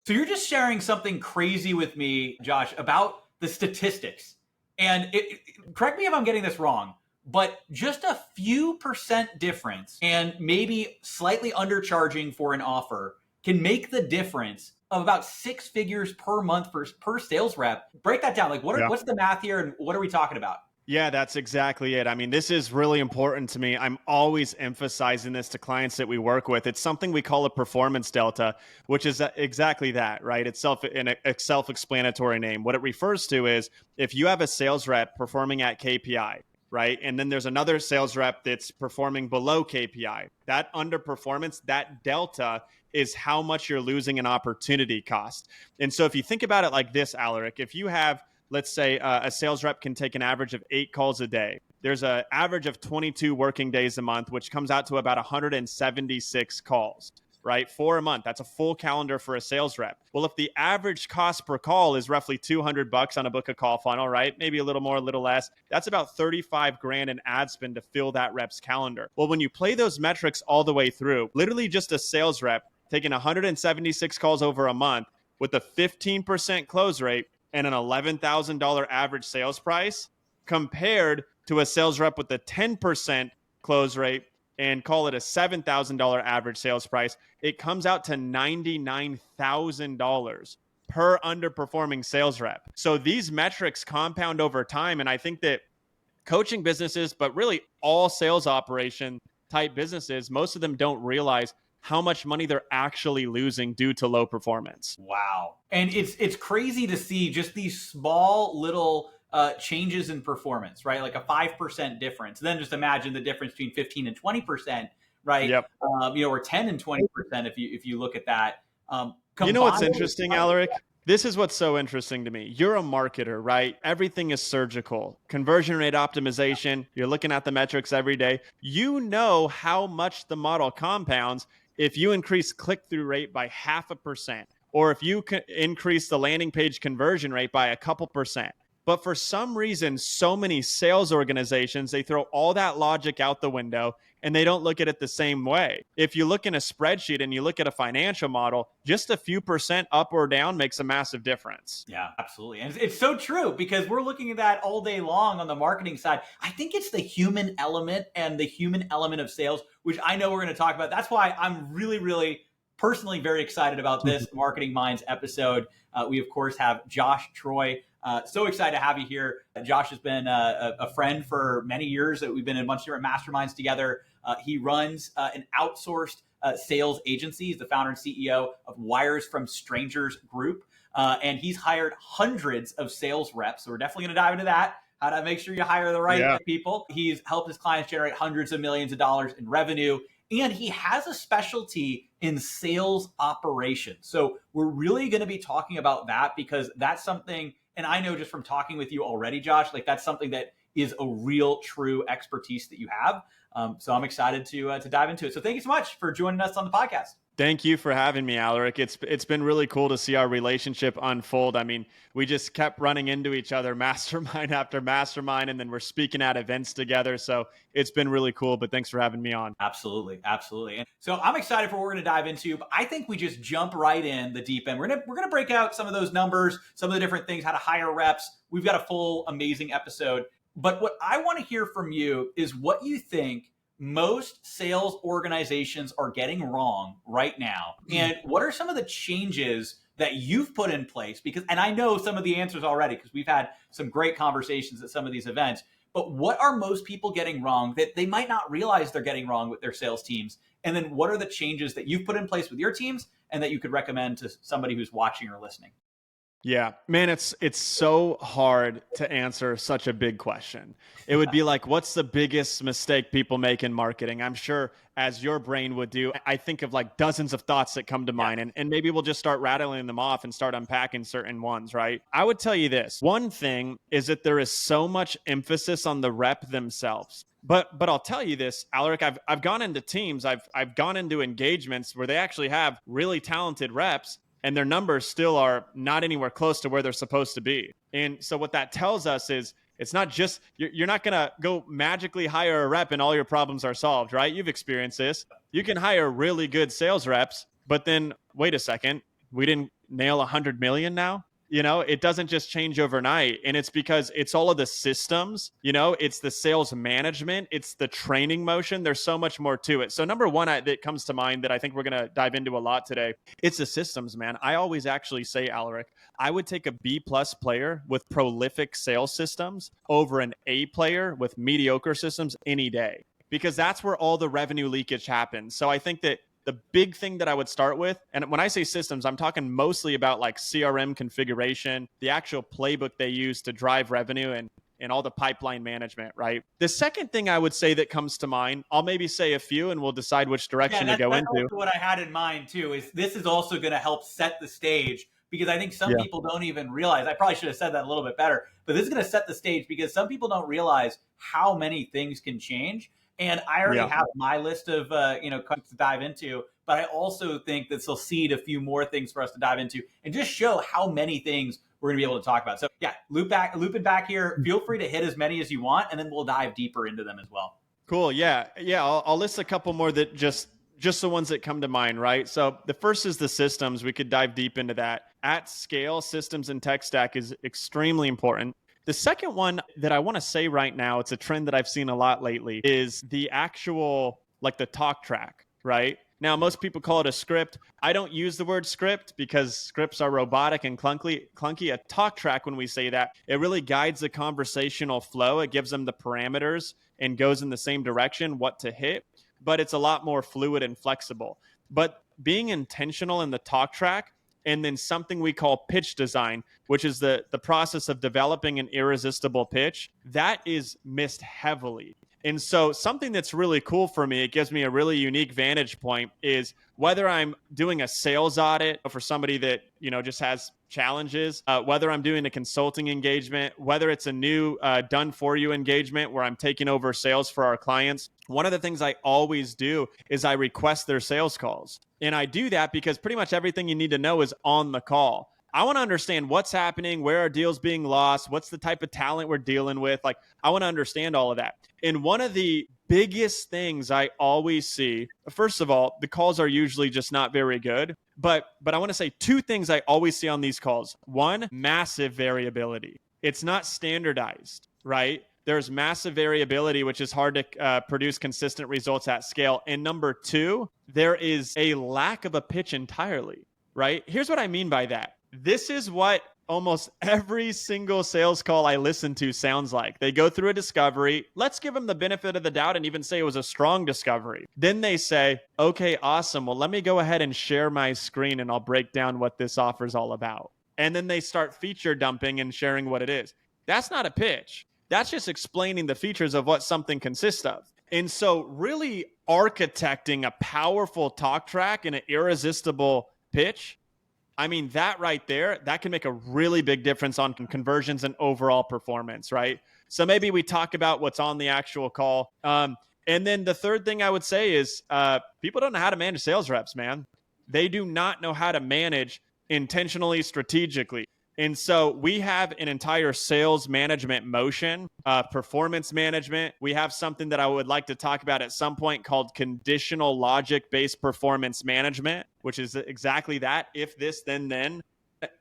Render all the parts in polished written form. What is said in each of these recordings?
So you're just sharing something crazy with me, Josh, about the statistics. And correct me if I'm getting this wrong, but just a few percent difference and maybe slightly undercharging for an offer can make the difference of about 6 figures per month per sales rep. Break that down. Like what's the math here and what are we talking about? Yeah, that's exactly it. I mean, this is really important to me. I'm always emphasizing this to clients that we work with. It's something we call a performance delta, which is exactly that, right? It's a self-explanatory name. What it refers to is if you have a sales rep performing at KPI, right? And then there's another sales rep that's performing below KPI. That underperformance, that delta is how much you're losing in opportunity cost. And so if you think about it like this, Aleric, if you have, let's say a sales rep can take an average of 8 calls a day. There's an average of 22 working days a month, which comes out to about 176 calls, right? For a month. That's a full calendar for a sales rep. Well, if the average cost per call is roughly $200 on a book a call funnel, right? Maybe a little more, a little less. That's about 35 grand in ad spend to fill that rep's calendar. Well, when you play those metrics all the way through, literally just a sales rep taking 176 calls over a month with a 15% close rate and an $11,000 average sales price compared to a sales rep with a 10% close rate and call it a $7,000 average sales price, it comes out to $99,000 per underperforming sales rep. So these metrics compound over time. And I think that coaching businesses, but really all sales operation type businesses, most of them don't realize how much money they're actually losing due to low performance. Wow. And it's crazy to see just these small little changes in performance, right? Like a 5% difference. Then just imagine the difference between 15 and 20%, right? Yep. Or 10 and 20% if you look at that. You know what's interesting, Aleric? This is what's so interesting to me. You're a marketer, right? Everything is surgical. Conversion rate optimization. You're looking at the metrics every day. You know how much the model compounds if you increase click-through rate by 0.5%, or if you increase the landing page conversion rate by a couple percent. But for some reason, so many sales organizations, they throw all that logic out the window and they don't look at it the same way. If you look in a spreadsheet and you look at a financial model, just a few percent up or down makes a massive difference. Yeah, absolutely. And it's so true because we're looking at that all day long on the marketing side. I think it's the human element and the human element of sales, which I know we're going to talk about. That's why I'm really, really personally very excited about this Marketing Minds episode. We, of course, have Josh Troy. So excited to have you here. Josh has been a friend for many years. We've been in a bunch of different masterminds together. He runs an outsourced sales agency. He's the founder and CEO of Wires from Strangers Group. And he's hired hundreds of sales reps. So we're definitely going to dive into that. How to make sure you hire the right people. He's helped his clients generate hundreds of millions of dollars in revenue. And he has a specialty in sales operations. So we're really going to be talking about that because that's something, and I know just from talking with you already, Josh, like that's something that is a real true expertise that you have. So I'm excited to dive into it. So thank you so much for joining us on the podcast. Thank you for having me, Aleric. It's been really cool to see our relationship unfold. I mean, we just kept running into each other mastermind after mastermind, and then we're speaking at events together. So it's been really cool, but thanks for having me on. Absolutely. Absolutely. And so I'm excited for what we're going to dive into, but I think we just jump right in the deep end. We're going to break out some of those numbers, some of the different things, how to hire reps. We've got a full amazing episode. But what I want to hear from you is what you think most sales organizations are getting wrong right now. And what are some of the changes that you've put in place? And I know some of the answers already because we've had some great conversations at some of these events, but what are most people getting wrong that they might not realize they're getting wrong with their sales teams? And then what are the changes that you've put in place with your teams and that you could recommend to somebody who's watching or listening? Yeah, man, it's so hard to answer such a big question. It would be like, what's the biggest mistake people make in marketing? I'm sure as your brain would do, I think of like dozens of thoughts that come to mind, and maybe we'll just start rattling them off and start unpacking certain ones, right? I would tell you this. One thing is that there is so much emphasis on the rep themselves. But I'll tell you this, Aleric, I've gone into teams, I've gone into engagements where they actually have really talented reps, and their numbers still are not anywhere close to where they're supposed to be. And so what that tells us is it's not just, you're not going to go magically hire a rep and all your problems are solved, right? You've experienced this. You can hire really good sales reps, but then wait a second, we didn't nail 100 million now. It doesn't just change overnight. And it's because it's all of the systems, it's the sales management, it's the training motion. There's so much more to it. So number one that comes to mind that I think we're going to dive into a lot today, it's the systems, man. I always actually say, Aleric, I would take a B plus player with prolific sales systems over an A player with mediocre systems any day, because that's where all the revenue leakage happens. So I think that the big thing that I would start with, and when I say systems, I'm talking mostly about like CRM configuration, the actual playbook they use to drive revenue, and all the pipeline management, right? The second thing I would say that comes to mind, I'll maybe say a few and we'll decide which direction to go that's into. also what I had in mind too, is this is also going to help set the stage, because I think some people don't even realize, I probably should have said that a little bit better, but this is going to set the stage because some people don't realize how many things can change. And I already have my list of questions to dive into, but I also think this will seed a few more things for us to dive into and just show how many things we're gonna be able to talk about. So yeah, loop it back here. Feel free to hit as many as you want, and then we'll dive deeper into them as well. Cool. Yeah. I'll list a couple more that just the ones that come to mind, right? So the first is the systems. We could dive deep into that. At scale, systems and tech stack is extremely important. The second one that I want to say right now, it's a trend that I've seen a lot lately, is the actual, like the talk track, right? Now, most people call it a script. I don't use the word script because scripts are robotic and clunky. A talk track, when we say that, it really guides the conversational flow. It gives them the parameters and goes in the same direction, what to hit, but it's a lot more fluid and flexible. But being intentional in the talk track, and then something we call pitch design, which is the process of developing an irresistible pitch, that is missed heavily. And so something that's really cool for me, it gives me a really unique vantage point, is whether I'm doing a sales audit for somebody that, just has challenges, whether I'm doing a consulting engagement, whether it's a new done for you engagement where I'm taking over sales for our clients. One of the things I always do is I request their sales calls. And I do that because pretty much everything you need to know is on the call. I want to understand what's happening, where are deals being lost, what's the type of talent we're dealing with. Like, I want to understand all of that. And one of the biggest things I always see, first of all, the calls are usually just not very good. But I want to say two things I always see on these calls. One, massive variability. It's not standardized, right? There's massive variability, which is hard to produce consistent results at scale. And number two, there is a lack of a pitch entirely, right? Here's what I mean by that. This is what almost every single sales call I listen to sounds like. They go through a discovery. Let's give them the benefit of the doubt and even say it was a strong discovery. Then they say, okay, awesome. Well, let me go ahead and share my screen and I'll break down what this offer is all about. And then they start feature dumping and sharing what it is. That's not a pitch. That's just explaining the features of what something consists of. And so really architecting a powerful talk track and an irresistible pitch, I mean, that right there, that can make a really big difference on conversions and overall performance, right? So maybe we talk about what's on the actual call. And then the third thing I would say is people don't know how to manage sales reps, man. They do not know how to manage intentionally, strategically. And so we have an entire sales management motion, performance management. We have something that I would like to talk about at some point called conditional logic-based performance management, which is exactly that, if this, then.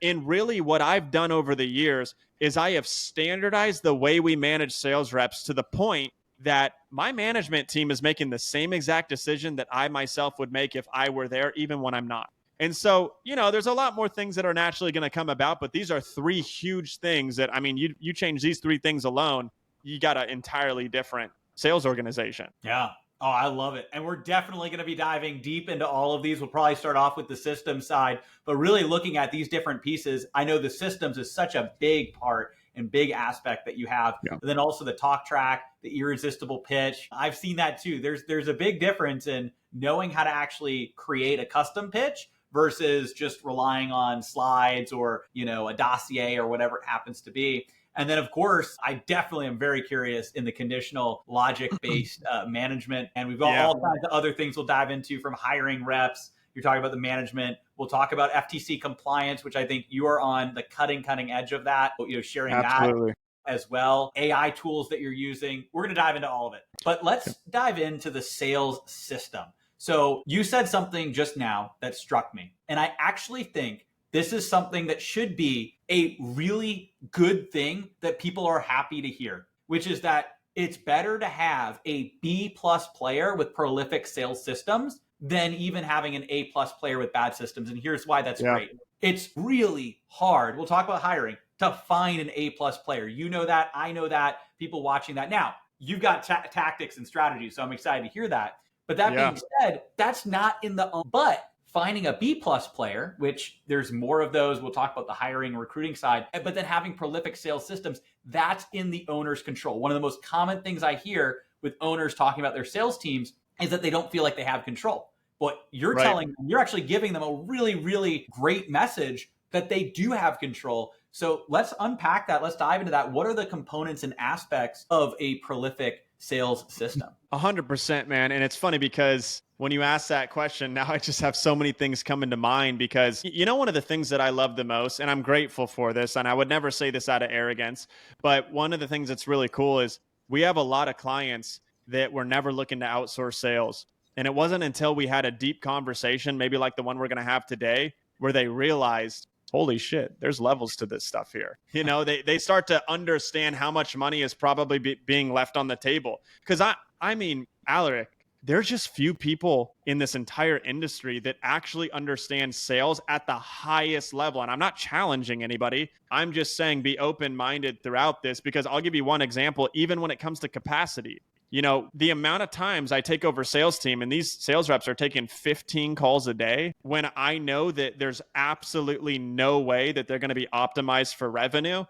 And really what I've done over the years is I have standardized the way we manage sales reps to the point that my management team is making the same exact decision that I myself would make if I were there, even when I'm not. And so, there's a lot more things that are naturally going to come about, but these are three huge things that, I mean, you change these three things alone, you got an entirely different sales organization. Yeah. Oh, I love it. And we're definitely going to be diving deep into all of these. We'll probably start off with the systems side, but really looking at these different pieces. I know the systems is such a big part and big aspect that you have. Yeah. And then also the talk track, the irresistible pitch. I've seen that too. There's a big difference in knowing how to actually create a custom pitch versus just relying on slides or, a dossier or whatever it happens to be. And then, of course, I definitely am very curious in the conditional logic-based management. And we've got all kinds of other things we'll dive into, from hiring reps. You're talking about the management. We'll talk about FTC compliance, which I think you are on the cutting edge of that, sharing Absolutely. that as well. AI tools that you're using. We're going to dive into all of it. But let's dive into the sales system. So you said something just now that struck me. And I actually think this is something that should be a really good thing that people are happy to hear, which is that it's better to have a B plus player with prolific sales systems than even having an A plus player with bad systems. And here's why that's Yeah. great. It's really hard. We'll talk about hiring to find an A plus player. You know that. I know that. People watching that. Now, you've got tactics and strategies. So I'm excited to hear that. But that Yeah. being said, that's not in the, but finding a B plus player, which there's more of those. We'll talk about the hiring and recruiting side, but then having prolific sales systems, that's in the owner's control. One of the most common things I hear with owners talking about their sales teams is that they don't feel like they have control. But you're Right. telling them, you're actually giving them a really, really great message that they do have control. So let's unpack that. Let's dive into that. What are the components and aspects of a prolific sales system? 100%, man. And it's funny because when you ask that question, now I just have so many things coming to mind because, you know, one of the things that I love the most, and I'm grateful for this, and I would never say this out of arrogance, but one of the things that's really cool is we have a lot of clients that were never looking to outsource sales. And it wasn't until we had a deep conversation, maybe like the one we're going to have today, where they realized, holy shit, there's levels to this stuff here. You know, they start to understand how much money is probably being left on the table. Because I mean, Aleric, there's just few people in this entire industry that actually understand sales at the highest level. And I'm not challenging anybody. I'm just saying be open-minded throughout this, because I'll give you one example, even when it comes to capacity. You know, the amount of times I take over sales team and these sales reps are taking 15 calls a day when I know that there's absolutely no way that they're going to be optimized for revenue,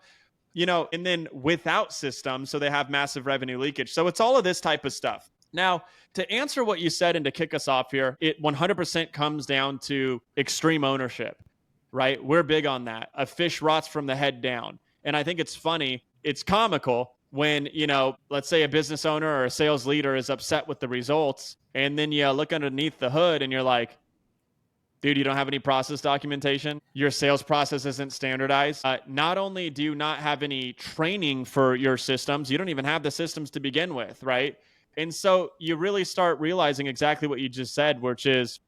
you know, and then without systems, so they have massive revenue leakage. So it's all of this type of stuff. Now, to answer what you said and to kick us off here, it 100% comes down to extreme ownership, right? We're big on that. A fish rots from the head down. And I think it's funny, it's comical when, you know, let's say a business owner or a sales leader is upset with the results, and then you look underneath the hood and you're like, dude, you don't have any process documentation. Your sales process isn't standardized. Not only do you not have any training for your systems, you don't even have the systems to begin with, right? And so you really start realizing exactly what you just said, which is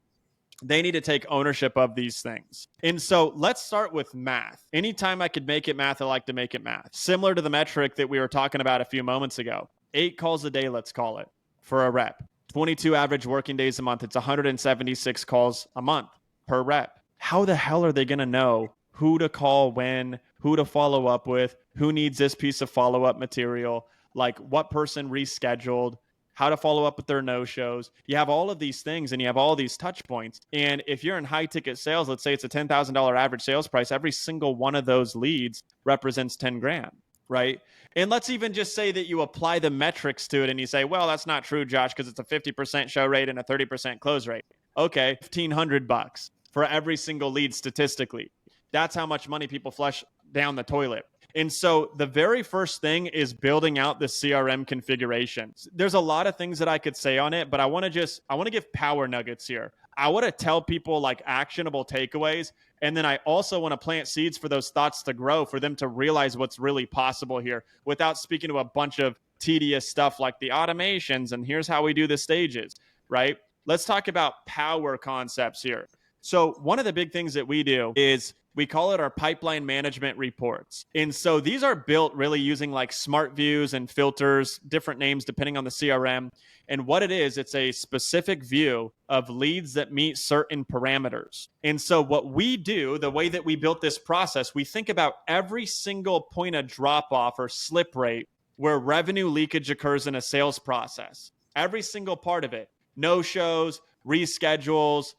they need to take ownership of these things. And so let's start with math. Anytime I could make it math, I like to make it math. Similar to the metric that we were talking about a few moments ago. 8 calls a day, let's call it, for a rep. 22 average working days a month. It's 176 calls a month per rep. How the hell are they going to know who to call when, who to follow up with, who needs this piece of follow-up material, like what person rescheduled, how to follow up with their no-shows. You have all of these things and you have all these touch points. And if you're in high ticket sales, let's say it's a $10,000 average sales price, every single one of those leads represents 10 grand, right? And let's even just say that you apply the metrics to it and you say, well, that's not true, Josh, because it's a 50% show rate and a 30% close rate. Okay, $1,500 for every single lead statistically. That's how much money people flush down the toilet. And so the very first thing is building out the CRM configuration. There's a lot of things that I could say on it, but I want to give power nuggets here. I want to tell people like actionable takeaways. And then I also want to plant seeds for those thoughts to grow, for them to realize what's really possible here without speaking to a bunch of tedious stuff like the automations and here's how we do the stages, right? Let's talk about power concepts here. So one of the big things that we do is we call it our pipeline management reports. And so these are built really using like smart views and filters, different names depending on the CRM. And what it is, it's a specific view of leads that meet certain parameters. And so what we do, the way that we built this process, we think about every single point of drop off or slip rate where revenue leakage occurs in a sales process. Every single part of it. No shows, reschedules,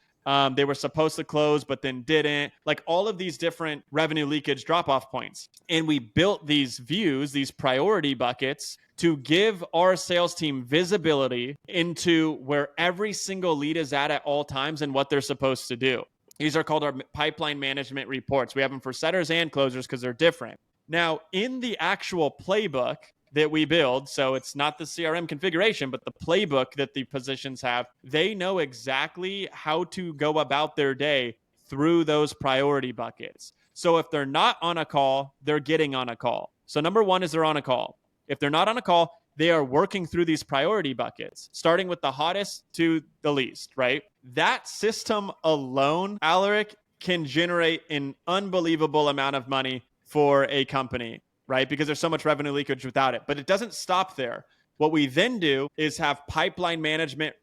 they were supposed to close, but then didn't, like all of these different revenue leakage drop-off points. And we built these views, these priority buckets to give our sales team visibility into where every single lead is at all times and what they're supposed to do. These are called our pipeline management reports. We have them for setters and closers because they're different. Now, in the actual playbook that we build, so it's not the CRM configuration, but the playbook that the positions have, they know exactly how to go about their day through those priority buckets. So if they're not on a call, they're getting on a call. So number one is they're on a call. If they're not on a call, they are working through these priority buckets, starting with the hottest to the least, right? That system alone, Aleric, can generate an unbelievable amount of money for a company, right? Because there's so much revenue leakage without it. But it doesn't stop there. What we then do is have pipeline management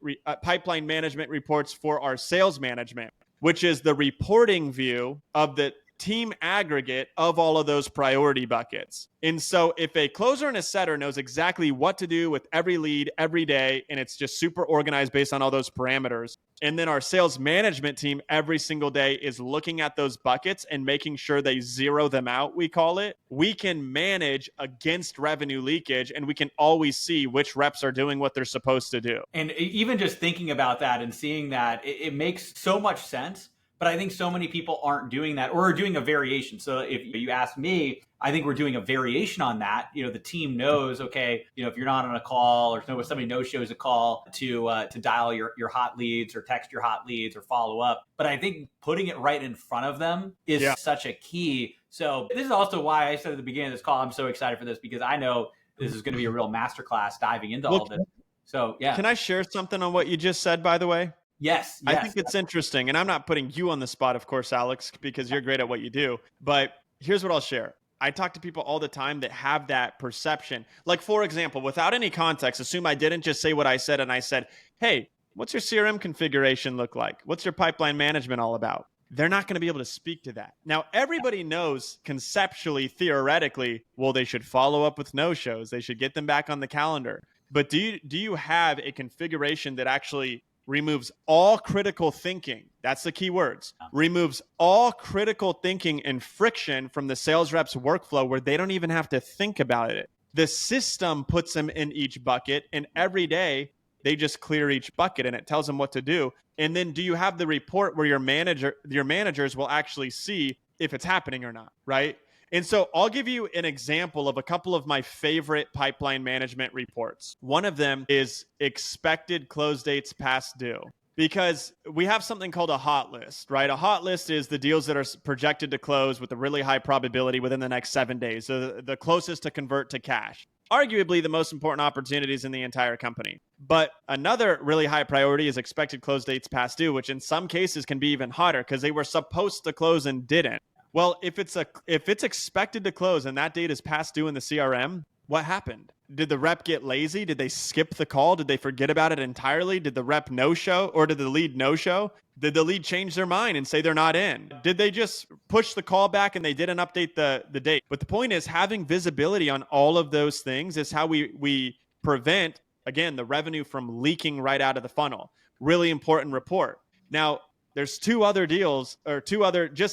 reports for our sales management, which is the reporting view of the team aggregate of all of those priority buckets. And so if a closer and a setter knows exactly what to do with every lead every day, and it's just super organized based on all those parameters, and then our sales management team every single day is looking at those buckets and making sure they zero them out, we call it, we can manage against revenue leakage, and we can always see which reps are doing what they're supposed to do. And even just thinking about that and seeing that, it makes so much sense. But I think so many people aren't doing that or are doing a variation. So if you ask me, I think we're doing a variation on that. The team knows, okay, if you're not on a call or somebody no-shows a call to dial your hot leads or text your hot leads or follow up. But I think putting it right in front of them is such a key. So this is also why I said at the beginning of this call, I'm so excited for this, because I know this is going to be a real masterclass diving into all of this. So yeah. Can I share something on what you just said, by the way? Yes. I think it's interesting, and I'm not putting you on the spot, of course, Alex, because you're great at what you do. But here's what I'll share. I talk to people all the time that have that perception. Like, for example, without any context, assume I didn't just say what I said, and I said, hey, what's your CRM configuration look like? What's your pipeline management all about? They're not going to be able to speak to that. Now, everybody knows conceptually, theoretically, well, they should follow up with no-shows. They should get them back on the calendar. But do you have a configuration that actually removes all critical thinking? That's the key words. Removes all critical thinking and friction from the sales rep's workflow, where they don't even have to think about it. The system puts them in each bucket, and every day they just clear each bucket, and it tells them what to do. And then do you have the report where your managers will actually see if it's happening or not, right? And so I'll give you an example of a couple of my favorite pipeline management reports. One of them is expected close dates past due, because we have something called a hot list, right? A hot list is the deals that are projected to close with a really high probability within the next 7 days. So the closest to convert to cash. Arguably the most important opportunities in the entire company. But another really high priority is expected close dates past due, which in some cases can be even hotter because they were supposed to close and didn't. Well, if it's expected to close and that date is past due in the CRM, what happened? Did the rep get lazy? Did they skip the call? Did they forget about it entirely? Did the rep no-show, or did the lead no-show? Did the lead change their mind and say they're not in? Did they just push the call back and they didn't update the date? But the point is, having visibility on all of those things is how we prevent, again, the revenue from leaking right out of the funnel. Really important report. Now, there's two other, just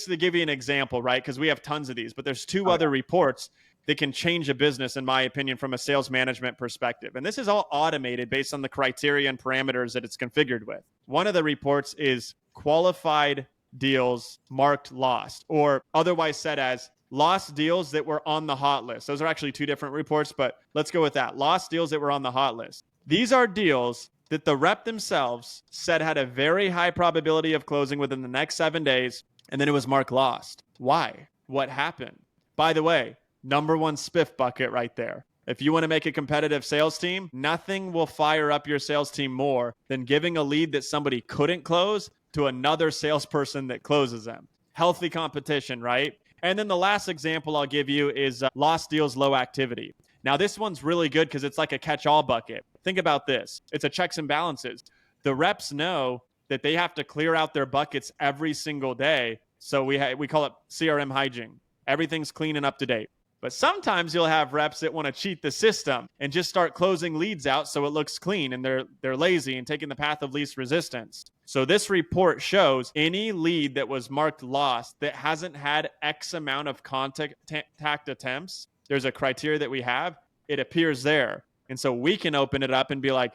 to give you an example, right? Because we have tons of these, but there's two other reports that can change a business, in my opinion, from a sales management perspective. And this is all automated based on the criteria and parameters that it's configured with. One of the reports is qualified deals marked lost, or otherwise said as lost deals that were on the hot list. Those are actually two different reports, but let's go with that. Lost deals that were on the hot list. These are deals that the rep themselves said had a very high probability of closing within the next 7 days, and then it was marked lost. Why? What happened? By the way, number one SPIF bucket right there. If you want to make a competitive sales team, nothing will fire up your sales team more than giving a lead that somebody couldn't close to another salesperson that closes them. Healthy competition, right? And then the last example I'll give you is lost deals, low activity. Now, this one's really good because it's like a catch-all bucket. Think about this. It's a checks and balances. The reps know that they have to clear out their buckets every single day. So we call it CRM hygiene. Everything's clean and up to date. But sometimes you'll have reps that want to cheat the system and just start closing leads out so it looks clean, and they're lazy and taking the path of least resistance. So this report shows any lead that was marked lost that hasn't had X amount of contact attempts. There's a criteria that we have. It appears there. And so we can open it up and be like,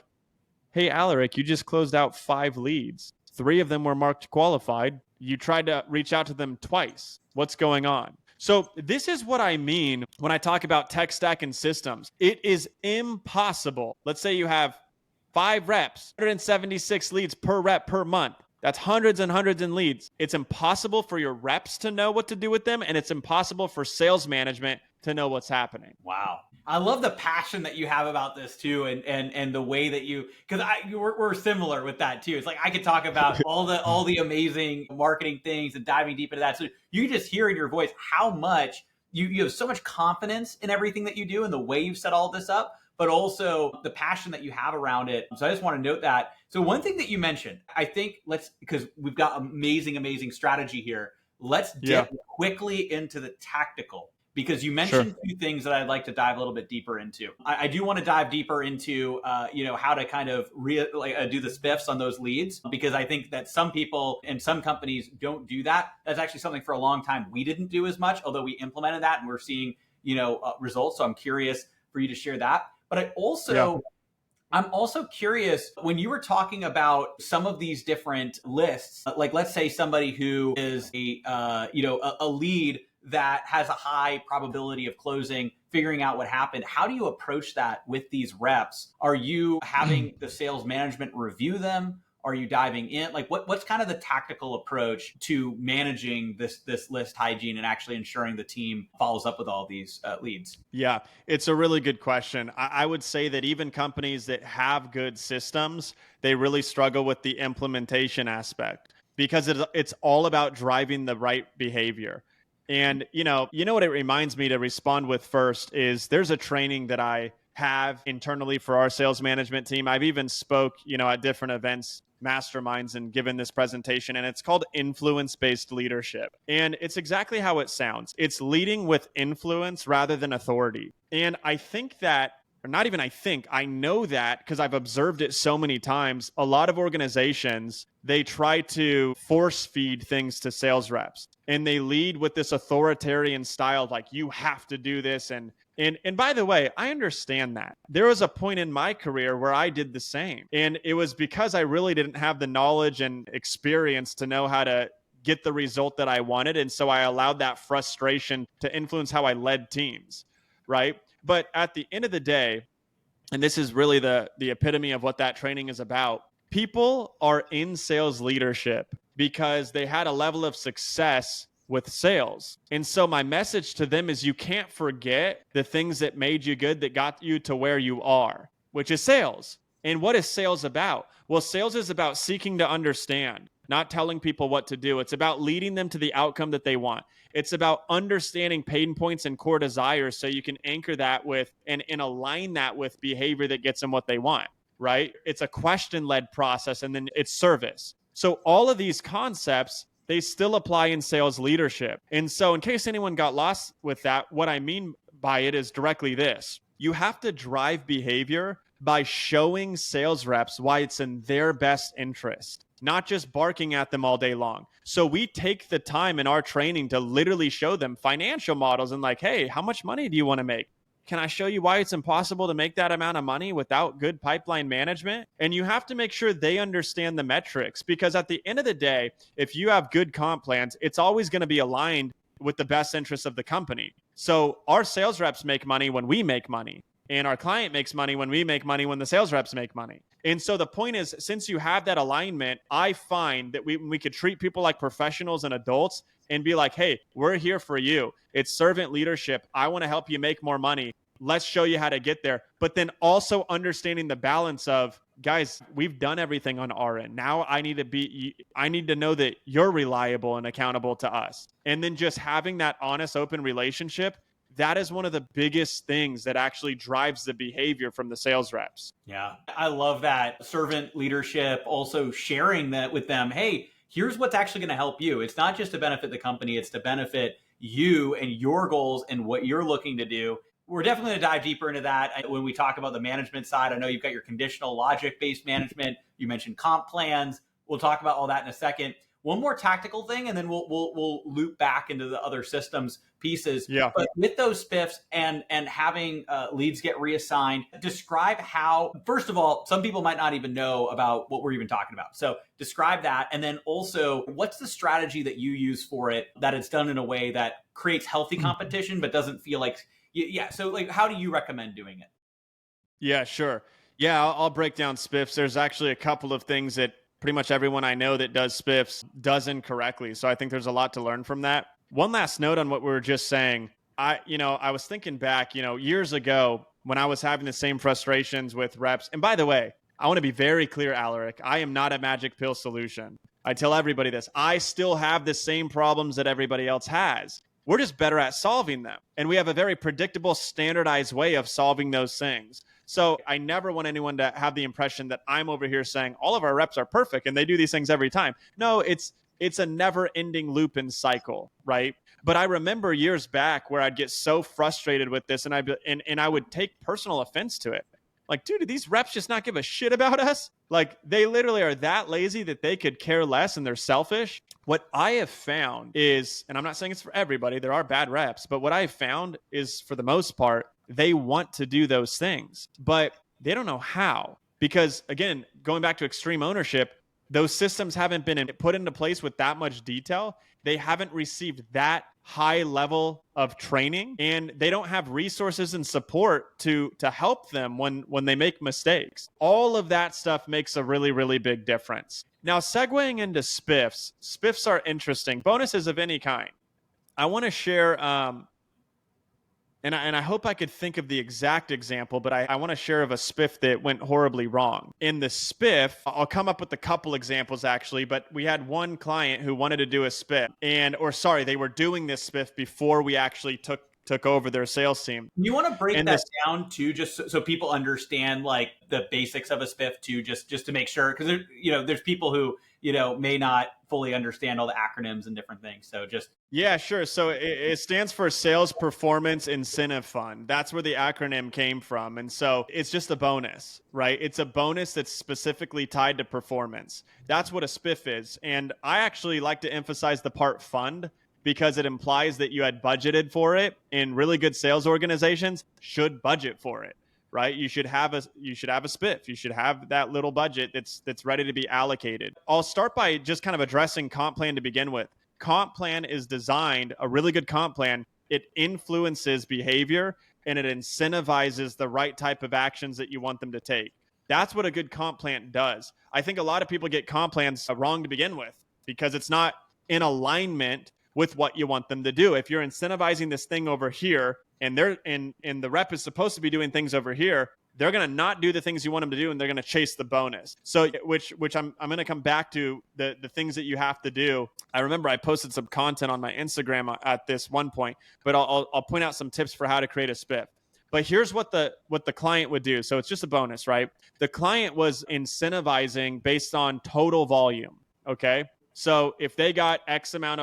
hey, Aleric, you just closed out 5 leads. 3 of them were marked qualified. You tried to reach out to them twice. What's going on? So this is what I mean when I talk about tech stack and systems. It is impossible. Let's say you have 5 reps, 176 leads per rep per month. That's hundreds and hundreds in leads. It's impossible for your reps to know what to do with them, and it's impossible for sales management to know what's happening. Wow. I love the passion that you have about this too, and the way that you, because we're similar with that too. It's like I could talk about all the amazing marketing things and diving deep into that. So you can just hear in your voice how much you have so much confidence in everything that you do and the way you've set all this up, but also the passion that you have around it. So I just want to note that. So one thing that you mentioned, I think because we've got amazing strategy here. Let's dip quickly into the tactical, because you mentioned two things that I'd like to dive a little bit deeper into. I do want to dive deeper into, how to kind of do the SPIFs on those leads, because I think that some people and some companies don't do that. That's actually something for a long time we didn't do as much, although we implemented that and we're seeing, results. So I'm curious for you to share that. But I'm also curious, when you were talking about some of these different lists, like let's say somebody who is a lead that has a high probability of closing, figuring out what happened. How do you approach that with these reps? Are you having the sales management review them? Are you diving in? Like what's kind of the tactical approach to managing this list hygiene and actually ensuring the team follows up with all these leads? Yeah, it's a really good question. I would say that even companies that have good systems, they really struggle with the implementation aspect, because it's all about driving the right behavior. And what it reminds me to respond with first is there's a training that I have internally for our sales management team. I've even spoke, at different events, masterminds, and given this presentation, and it's called influence-based leadership. And it's exactly how it sounds. It's leading with influence rather than authority. And I think that, or not even I think, I know that because I've observed it so many times. A lot of organizations, they try to force feed things to sales reps, and they lead with this authoritarian style, like you have to do this. And by the way, I understand that. There was a point in my career where I did the same. And it was because I really didn't have the knowledge and experience to know how to get the result that I wanted. And so I allowed that frustration to influence how I led teams, right? But at the end of the day, and this is really the epitome of what that training is about, people are in sales leadership because they had a level of success with sales. And so my message to them is you can't forget the things that made you good, that got you to where you are, which is sales. And what is sales about? Well, sales is about seeking to understand, not telling people what to do. It's about leading them to the outcome that they want. It's about understanding pain points and core desires so you can anchor that with and align that with behavior that gets them what they want, right? It's a question-led process, and then it's service. So all of these concepts, they still apply in sales leadership. And so in case anyone got lost with that, what I mean by it is directly this. You have to drive behavior by showing sales reps why it's in their best interest, not just barking at them all day long. So we take the time in our training to literally show them financial models and like, hey, how much money do you want to make? Can I show you why it's impossible to make that amount of money without good pipeline management? And you have to make sure they understand the metrics, because at the end of the day, if you have good comp plans, it's always going to be aligned with the best interests of the company. So our sales reps make money when we make money, and our client makes money when we make money, when the sales reps make money. And so the point is, since you have that alignment, I find that we could treat people like professionals and adults and be like, hey, we're here for you. It's servant leadership. I want to help you make more money. Let's show you how to get there. But then also understanding the balance of, guys, we've done everything on our end. Now I need to know that you're reliable and accountable to us. And then just having that honest, open relationship, that is one of the biggest things that actually drives the behavior from the sales reps. Yeah, I love that servant leadership, also sharing that with them. Hey, here's what's actually going to help you. It's not just to benefit the company, it's to benefit you and your goals and what you're looking to do. We're definitely going to dive deeper into that when we talk about the management side. I know you've got your conditional logic-based management. You mentioned comp plans. We'll talk about all that in a second. One more tactical thing, and then we'll loop back into the other systems pieces. Yeah. But with those SPIFs and having leads get reassigned, describe how, first of all, some people might not even know about what we're even talking about. So describe that. And then also, what's the strategy that you use for it, that it's done in a way that creates healthy competition, but doesn't feel like, so like, how do you recommend doing it? Yeah, sure. Yeah, I'll break down SPIFs. There's actually a couple of things that pretty much everyone I know that does SPIFs does incorrectly. So I think there's a lot to learn from that. One last note on what we were just saying. I was thinking back, years ago when I was having the same frustrations with reps. And by the way, I want to be very clear, Aleric, I am not a magic pill solution. I tell everybody this. I still have the same problems that everybody else has. We're just better at solving them. And we have a very predictable, standardized way of solving those things. So I never want anyone to have the impression that I'm over here saying all of our reps are perfect and they do these things every time. No, it's a never-ending loop and cycle, right? But I remember years back where I'd get so frustrated with this and I would take personal offense to it. Like, dude, do these reps just not give a shit about us? Like, they literally are that lazy that they could care less and they're selfish. What I have found is, and I'm not saying it's for everybody, there are bad reps, but what I have found is, for the most part, they want to do those things, but they don't know how. Because, again, going back to extreme ownership, those systems haven't been put into place with that much detail. They haven't received that high level of training, and they don't have resources and support to help them when they make mistakes. All of that stuff makes a really, really big difference. Now, segueing into SPIFs. SPIFs are interesting. Bonuses of any kind. I want to share, and I hope I could think of the exact example, but I want to share of a SPIF that went horribly wrong. In the SPIF, I'll come up with a couple examples actually, but we had one client who wanted to do a SPIF, they were doing this SPIF before we actually took over their sales team. You want to break that down too, just so people understand like the basics of a SPIF too, just to make sure, because there's people who may not fully understand all the acronyms and different things. So just yeah, sure. So it stands for Sales Performance Incentive Fund. That's where the acronym came from, and so it's just a bonus, right? It's a bonus that's specifically tied to performance. That's what a SPIF is, and I actually like to emphasize the part fund, because it implies that you had budgeted for it, and really good sales organizations should budget for it, right? You should have a SPIF. You should have that little budget that's ready to be allocated. I'll start by just kind of addressing comp plan to begin with. Comp plan is designed, a really good comp plan, it influences behavior and it incentivizes the right type of actions that you want them to take. That's what a good comp plan does. I think a lot of people get comp plans wrong to begin with because it's not in alignment with what you want them to do. If you're incentivizing this thing over here and the rep is supposed to be doing things over here, they're going to not do the things you want them to do and they're going to chase the bonus. So which I'm going to come back to the things that you have to do. I remember I posted some content on my Instagram at this one point, but I'll point out some tips for how to create a SPIF. But here's what the client would do. So it's just a bonus, right? The client was incentivizing based on total volume. Okay. So if they did X amount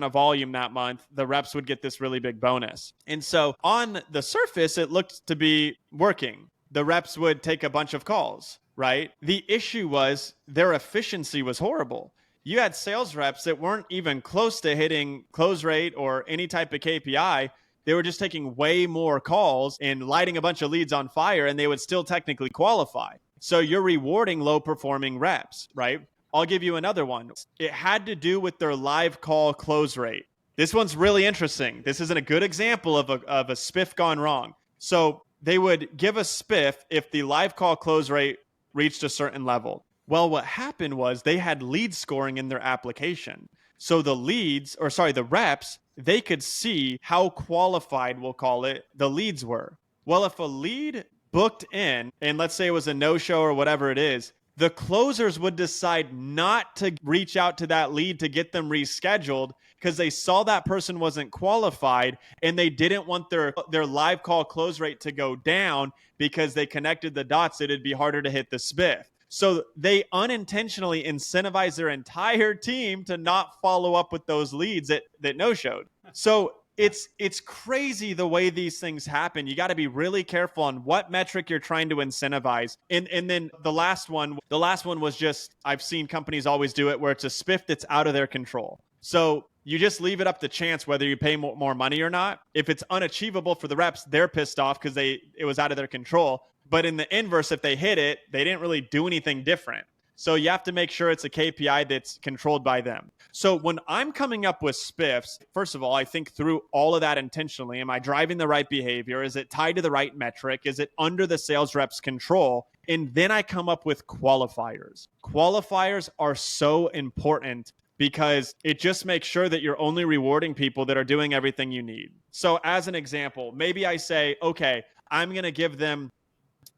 of volume that month, the reps would get this really big bonus. And so on the surface, it looked to be working. The reps would take a bunch of calls, right? The issue was their efficiency was horrible. You had sales reps that weren't even close to hitting close rate or any type of KPI. They were just taking way more calls and lighting a bunch of leads on fire, and they would still technically qualify. So you're rewarding low performing reps, right? I'll give you another one. It had to do with their live call close rate. This one's really interesting. This isn't a good example of a SPIF gone wrong. So they would give a SPIF if the live call close rate reached a certain level. Well, what happened was they had lead scoring in their application. So the reps, they could see how qualified, we'll call it, the leads were. Well, if a lead booked in, and let's say it was a no-show or whatever it is, the closers would decide not to reach out to that lead to get them rescheduled because they saw that person wasn't qualified and they didn't want their live call close rate to go down because they connected the dots that it'd be harder to hit the SPIF. So they unintentionally incentivized their entire team to not follow up with those leads that no-showed. So it's crazy the way these things happen. You got to be really careful on what metric you're trying to incentivize. And then the last one was just, I've seen companies always do it where it's a SPIF that's out of their control. So you just leave it up to chance whether you pay more money or not. If it's unachievable for the reps, they're pissed off because it was out of their control. But in the inverse, if they hit it, they didn't really do anything different. So you have to make sure it's a KPI that's controlled by them. So when I'm coming up with SPIFs, first of all, I think through all of that intentionally. Am I driving the right behavior? Is it tied to the right metric? Is it under the sales rep's control? And then I come up with qualifiers. Qualifiers are so important because it just makes sure that you're only rewarding people that are doing everything you need. So as an example, maybe I say, okay, I'm going to give them,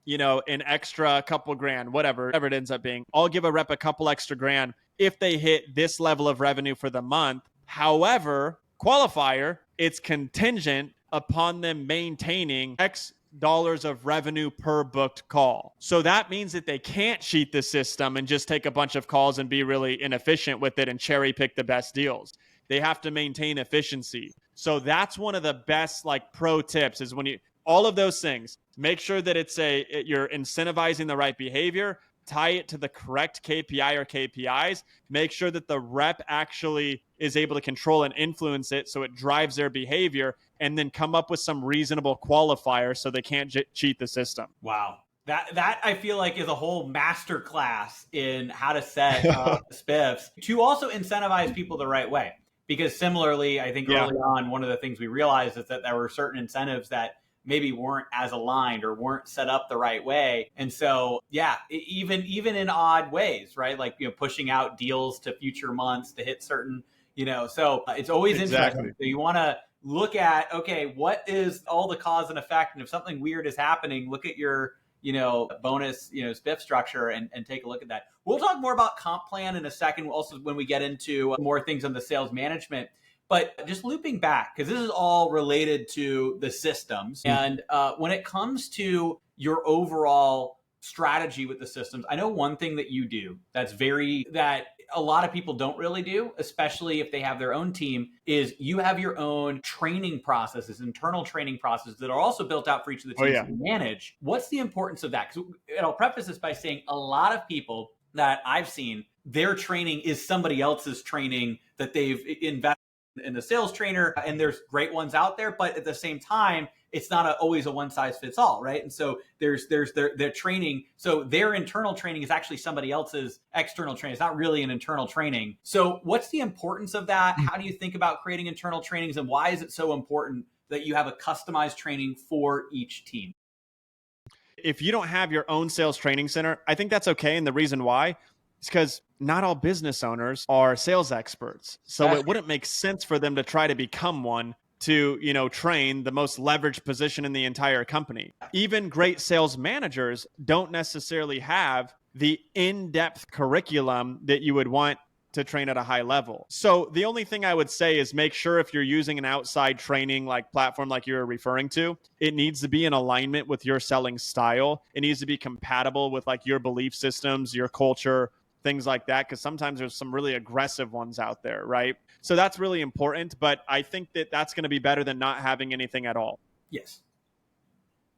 an extra couple grand, whatever it ends up being. I'll give a rep a couple extra grand if they hit this level of revenue for the month. However, qualifier, it's contingent upon them maintaining X dollars of revenue per booked call. So that means that they can't cheat the system and just take a bunch of calls and be really inefficient with it and cherry pick the best deals. They have to maintain efficiency. So that's one of the best pro tips is when you all of those things, make sure that you're incentivizing the right behavior, tie it to the correct KPI or KPIs, make sure that the rep actually is able to control and influence it so it drives their behavior, and then come up with some reasonable qualifiers so they can't cheat the system. Wow. That I feel like is a whole master class in how to set SPIFs to also incentivize people the right way. Because similarly, I think early on, one of the things we realized is that there were certain incentives that maybe weren't as aligned or weren't set up the right way. And so, even in odd ways, right? Like, pushing out deals to future months to hit certain, so it's always interesting. So you want to look at, okay, what is all the cause and effect? And if something weird is happening, look at your, bonus, SPIF structure and take a look at that. We'll talk more about comp plan in a second. Also, when we get into more things on the sales management. But just looping back, because this is all related to the systems. And when it comes to your overall strategy with the systems, I know one thing that you do that a lot of people don't really do, especially if they have their own team, is you have your own training processes, internal training processes that are also built out for each of the teams to manage. What's the importance of that? And I'll preface this by saying a lot of people that I've seen, their training is somebody else's training that they've invested in the sales trainer, and there's great ones out there, but at the same time, it's not always a one size fits all, right? And so there's their training. So their internal training is actually somebody else's external training. It's not really an internal training. So what's the importance of that? How do you think about creating internal trainings, and why is it so important that you have a customized training for each team? If you don't have your own sales training center, I think that's okay. And the reason why is because not all business owners are sales experts. So it wouldn't make sense for them to try to become one to, train the most leveraged position in the entire company. Even great sales managers don't necessarily have the in-depth curriculum that you would want to train at a high level. So the only thing I would say is make sure if you're using an outside training platform like you're referring to, it needs to be in alignment with your selling style. It needs to be compatible with your belief systems, your culture, things like that, because sometimes there's some really aggressive ones out there, right? So that's really important, but I think that that's going to be better than not having anything at all. Yes.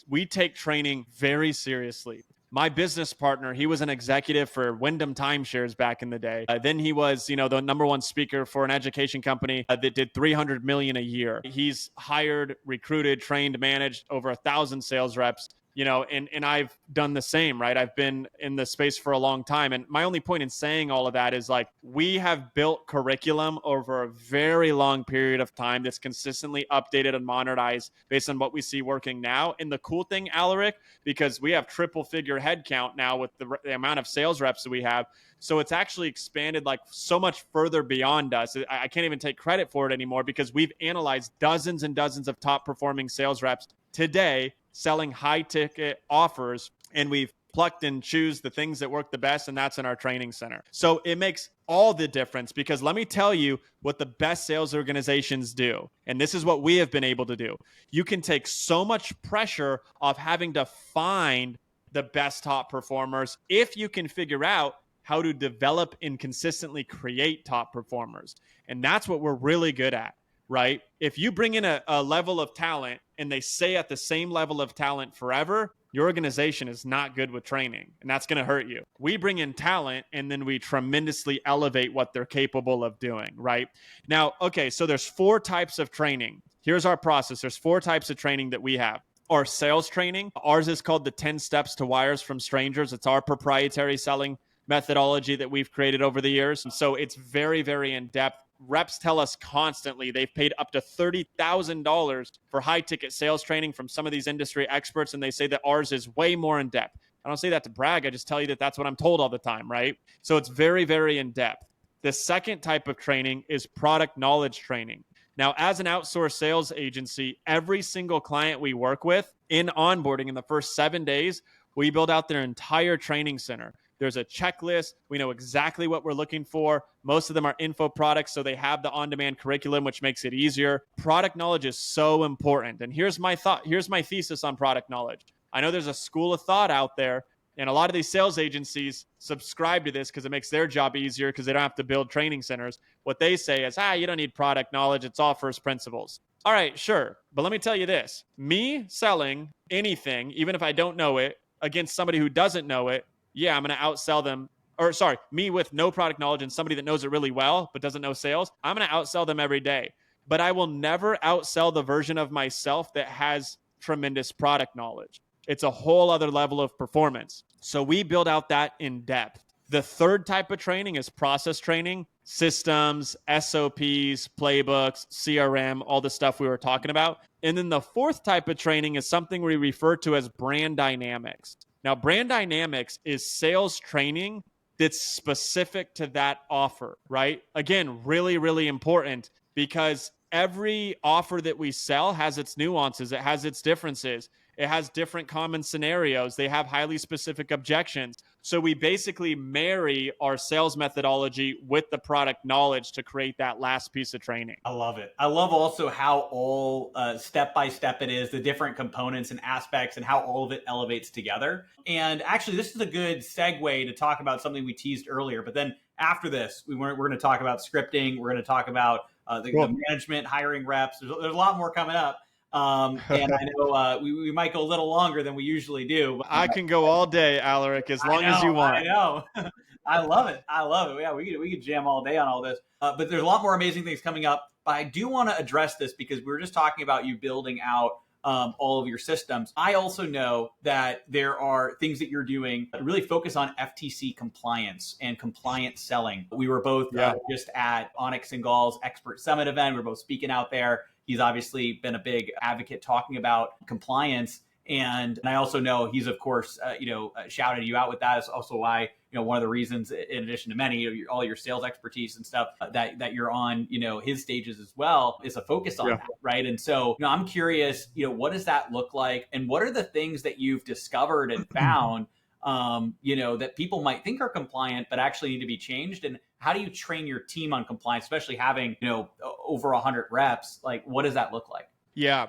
We take training very seriously. My business partner, he was an executive for Wyndham Timeshares back in the day. Then he was, the number one speaker for an education company that did $300 million a year. He's hired, recruited, trained, managed over 1,000 sales reps. And I've done the same, right? I've been in the space for a long time. And my only point in saying all of that is we have built curriculum over a very long period of time that's consistently updated and modernized based on what we see working now. And the cool thing, Aleric, because we have triple figure headcount now with the amount of sales reps that we have. So it's actually expanded so much further beyond us. I can't even take credit for it anymore because we've analyzed dozens and dozens of top performing sales reps today selling high ticket offers, and we've plucked and choose the things that work the best, and that's in our training center. So it makes all the difference, because let me tell you what the best sales organizations do, and this is what we have been able to do. You can take so much pressure off having to find the best top performers if you can figure out how to develop and consistently create top performers. And that's what we're really good at. Right? If you bring in a level of talent and they stay at the same level of talent forever, your organization is not good with training, and that's going to hurt you. We bring in talent and then we tremendously elevate what they're capable of doing, right? Now, okay, so there's 4 types of training. Here's our process. There's 4 types of training that we have. Our sales training, ours is called the 10 Steps to Wires from Strangers. It's our proprietary selling methodology that we've created over the years. So it's very, very in-depth. Reps tell us constantly they've paid up to $30,000 for high ticket sales training from some of these industry experts, and they say that ours is way more in depth. I don't say that to brag. I just tell you that that's what I'm told all the time, right? So it's very, very in depth. The second type of training is product knowledge training. Now, as an outsourced sales agency, every single client we work with in onboarding in the first 7 days, we build out their entire training center. There's a checklist. We know exactly what we're looking for. Most of them are info products, so they have the on-demand curriculum, which makes it easier. Product knowledge is so important. And here's my thought. Here's my thesis on product knowledge. I know there's a school of thought out there, and a lot of these sales agencies subscribe to this because it makes their job easier because they don't have to build training centers. What they say is, you don't need product knowledge. It's all first principles. All right, sure. But let me tell you this. Me selling anything, even if I don't know it, against somebody who doesn't know it, yeah, I'm going to outsell them. Or sorry, me with no product knowledge and somebody that knows it really well but doesn't know sales, I'm going to outsell them every day. But I will never outsell the version of myself that has tremendous product knowledge. It's a whole other level of performance. So we build out that in depth. The third type of training is process training, systems, SOPs, playbooks, CRM, all the stuff we were talking about. And then the fourth type of training is something we refer to as brand dynamics. Now, brand dynamics is sales training that's specific to that offer, right? Again, really, really important because every offer that we sell has its nuances. It has its differences. It has different common scenarios. They have highly specific objections. So we basically marry our sales methodology with the product knowledge to create that last piece of training. I love it. I love also how all step by step it is, the different components and aspects and how all of it elevates together. And actually, this is a good segue to talk about something we teased earlier. But then after this, we're going to talk about scripting. We're going to talk about the management, hiring reps. There's a lot more coming up. And I know we might go a little longer than we usually do. But I can go all day, Aleric, as long as you want. I know. I love it. I love it. Yeah, we could jam all day on all this. But there's a lot more amazing things coming up. But I do want to address this because we were just talking about you building out all of your systems. I also know that there are things that you're doing that really focus on FTC compliance and compliance selling. We were both just at Onyx and Gall's Expert Summit event. We were both speaking out there. He's obviously been a big advocate talking about compliance. And I also know he's, of course, shouted you out with that. It's also why, one of the reasons, in addition to many, all your sales expertise and stuff that you're on, his stages as well, is a focus on that, right? And so, I'm curious, what does that look like? And what are the things that you've discovered and found, that people might think are compliant, but actually need to be changed? And how do you train your team on compliance, especially having, over 100 reps? Like, what does that look like? Yeah.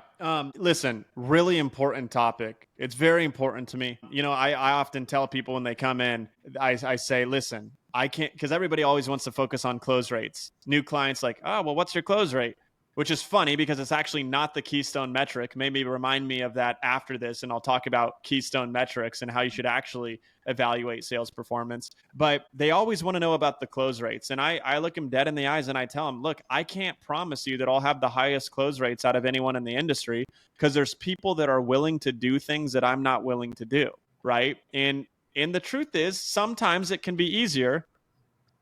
Listen, really important topic. It's very important to me. I often tell people when they come in, I say, listen, I can't, because everybody always wants to focus on close rates. New clients like, oh, well, what's your close rate? Which is funny because it's actually not the Keystone metric. Maybe remind me of that after this, and I'll talk about Keystone metrics and how you should actually evaluate sales performance. But they always want to know about the close rates. And I look them dead in the eyes and I tell them, look, I can't promise you that I'll have the highest close rates out of anyone in the industry because there's people that are willing to do things that I'm not willing to do, right? And the truth is, sometimes it can be easier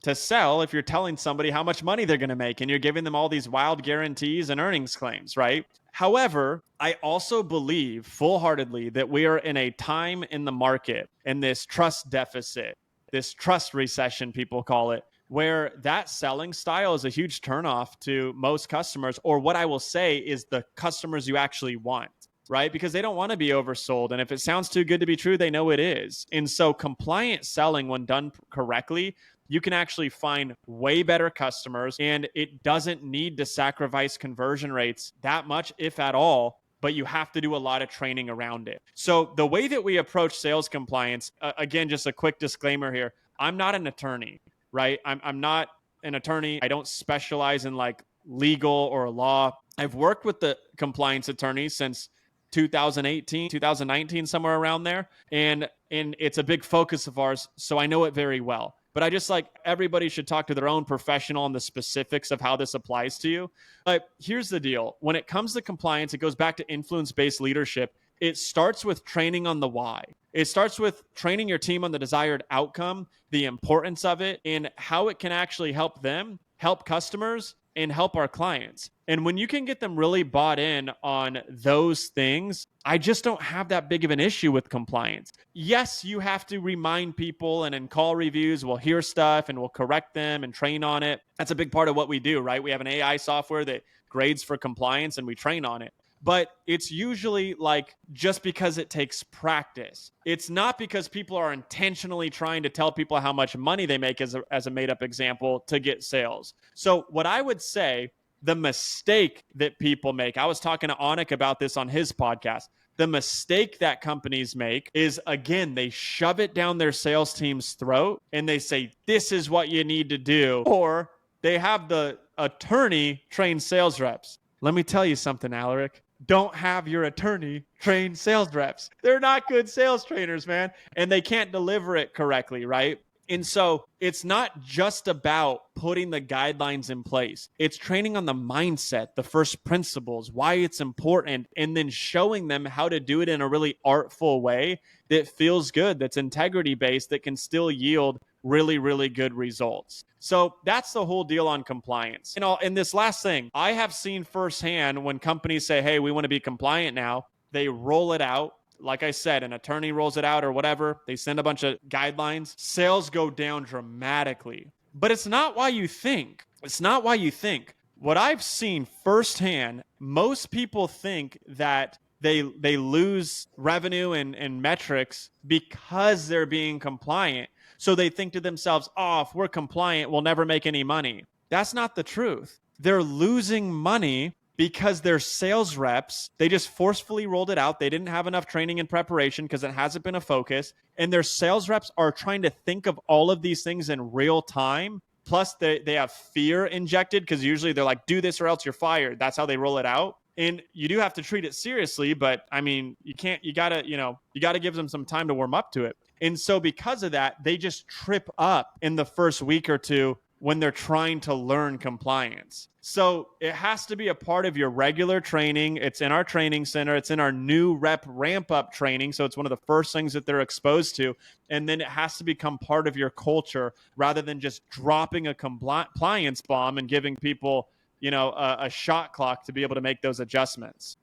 to sell if you're telling somebody how much money they're going to make and you're giving them all these wild guarantees and earnings claims, right? However, I also believe full-heartedly that we are in a time in the market, in this trust deficit, this trust recession, people call it, where that selling style is a huge turnoff to most customers, or what I will say is the customers you actually want, right? Because they don't want to be oversold. And if it sounds too good to be true, they know it is. And so compliant selling, when done correctly, you can actually find way better customers, and it doesn't need to sacrifice conversion rates that much, if at all, but you have to do a lot of training around it. So the way that we approach sales compliance, again, just a quick disclaimer here, I'm not an attorney, right? I'm not an attorney. I don't specialize in like legal or law. I've worked with the compliance attorneys since 2018, 2019, somewhere around there. And it's a big focus of ours, so I know it very well. But I just like everybody should talk to their own professional on the specifics of how this applies to you. But here's the deal. When it comes to compliance, it goes back to influence-based leadership. It starts with training on the why. It starts with training your team on the desired outcome, the importance of it, and how it can actually help them, help customers, and help our clients. And when you can get them really bought in on those things, I just don't have that big of an issue with compliance. Yes, you have to remind people, and in call reviews, we'll hear stuff and we'll correct them and train on it. That's a big part of what we do, right? We have an AI software that grades for compliance and we train on it. But it's usually like just because it takes practice. It's not because people are intentionally trying to tell people how much money they make, as a made up example, to get sales. So what I would say, the mistake that people make, I was talking to Anik about this on his podcast. The mistake that companies make is, again, they shove it down their sales team's throat and they say, this is what you need to do. Or they have the attorney train sales reps. Let me tell you something, Aleric. Don't have your attorney train sales reps. They're not good sales trainers, man. And they can't deliver it correctly, right? And so it's not just about putting the guidelines in place. It's training on the mindset, the first principles, why it's important, and then showing them how to do it in a really artful way that feels good, that's integrity-based, that can still yield really, really good results. So that's the whole deal on compliance. And this last thing, I have seen firsthand when companies say, hey, we want to be compliant now, they roll it out. Like I said, an attorney rolls it out or whatever. They send a bunch of guidelines. Sales go down dramatically. But it's not why you think. It's not why you think. What I've seen firsthand, most people think that they lose revenue and metrics because they're being compliant. So they think to themselves, oh, if we're compliant, we'll never make any money. That's not the truth. They're losing money because their sales reps, they just forcefully rolled it out. They didn't have enough training and preparation because it hasn't been a focus. And their sales reps are trying to think of all of these things in real time. Plus, they have fear injected because usually they're like, do this or else you're fired. That's how they roll it out. And you do have to treat it seriously, but I mean, you gotta give them some time to warm up to it. And so because of that, they just trip up in the first week or two when they're trying to learn compliance. So it has to be a part of your regular training. It's in our training center. It's in our new rep ramp up training. So it's one of the first things that they're exposed to. And then it has to become part of your culture rather than just dropping a compliance bomb and giving people, a shot clock to be able to make those adjustments.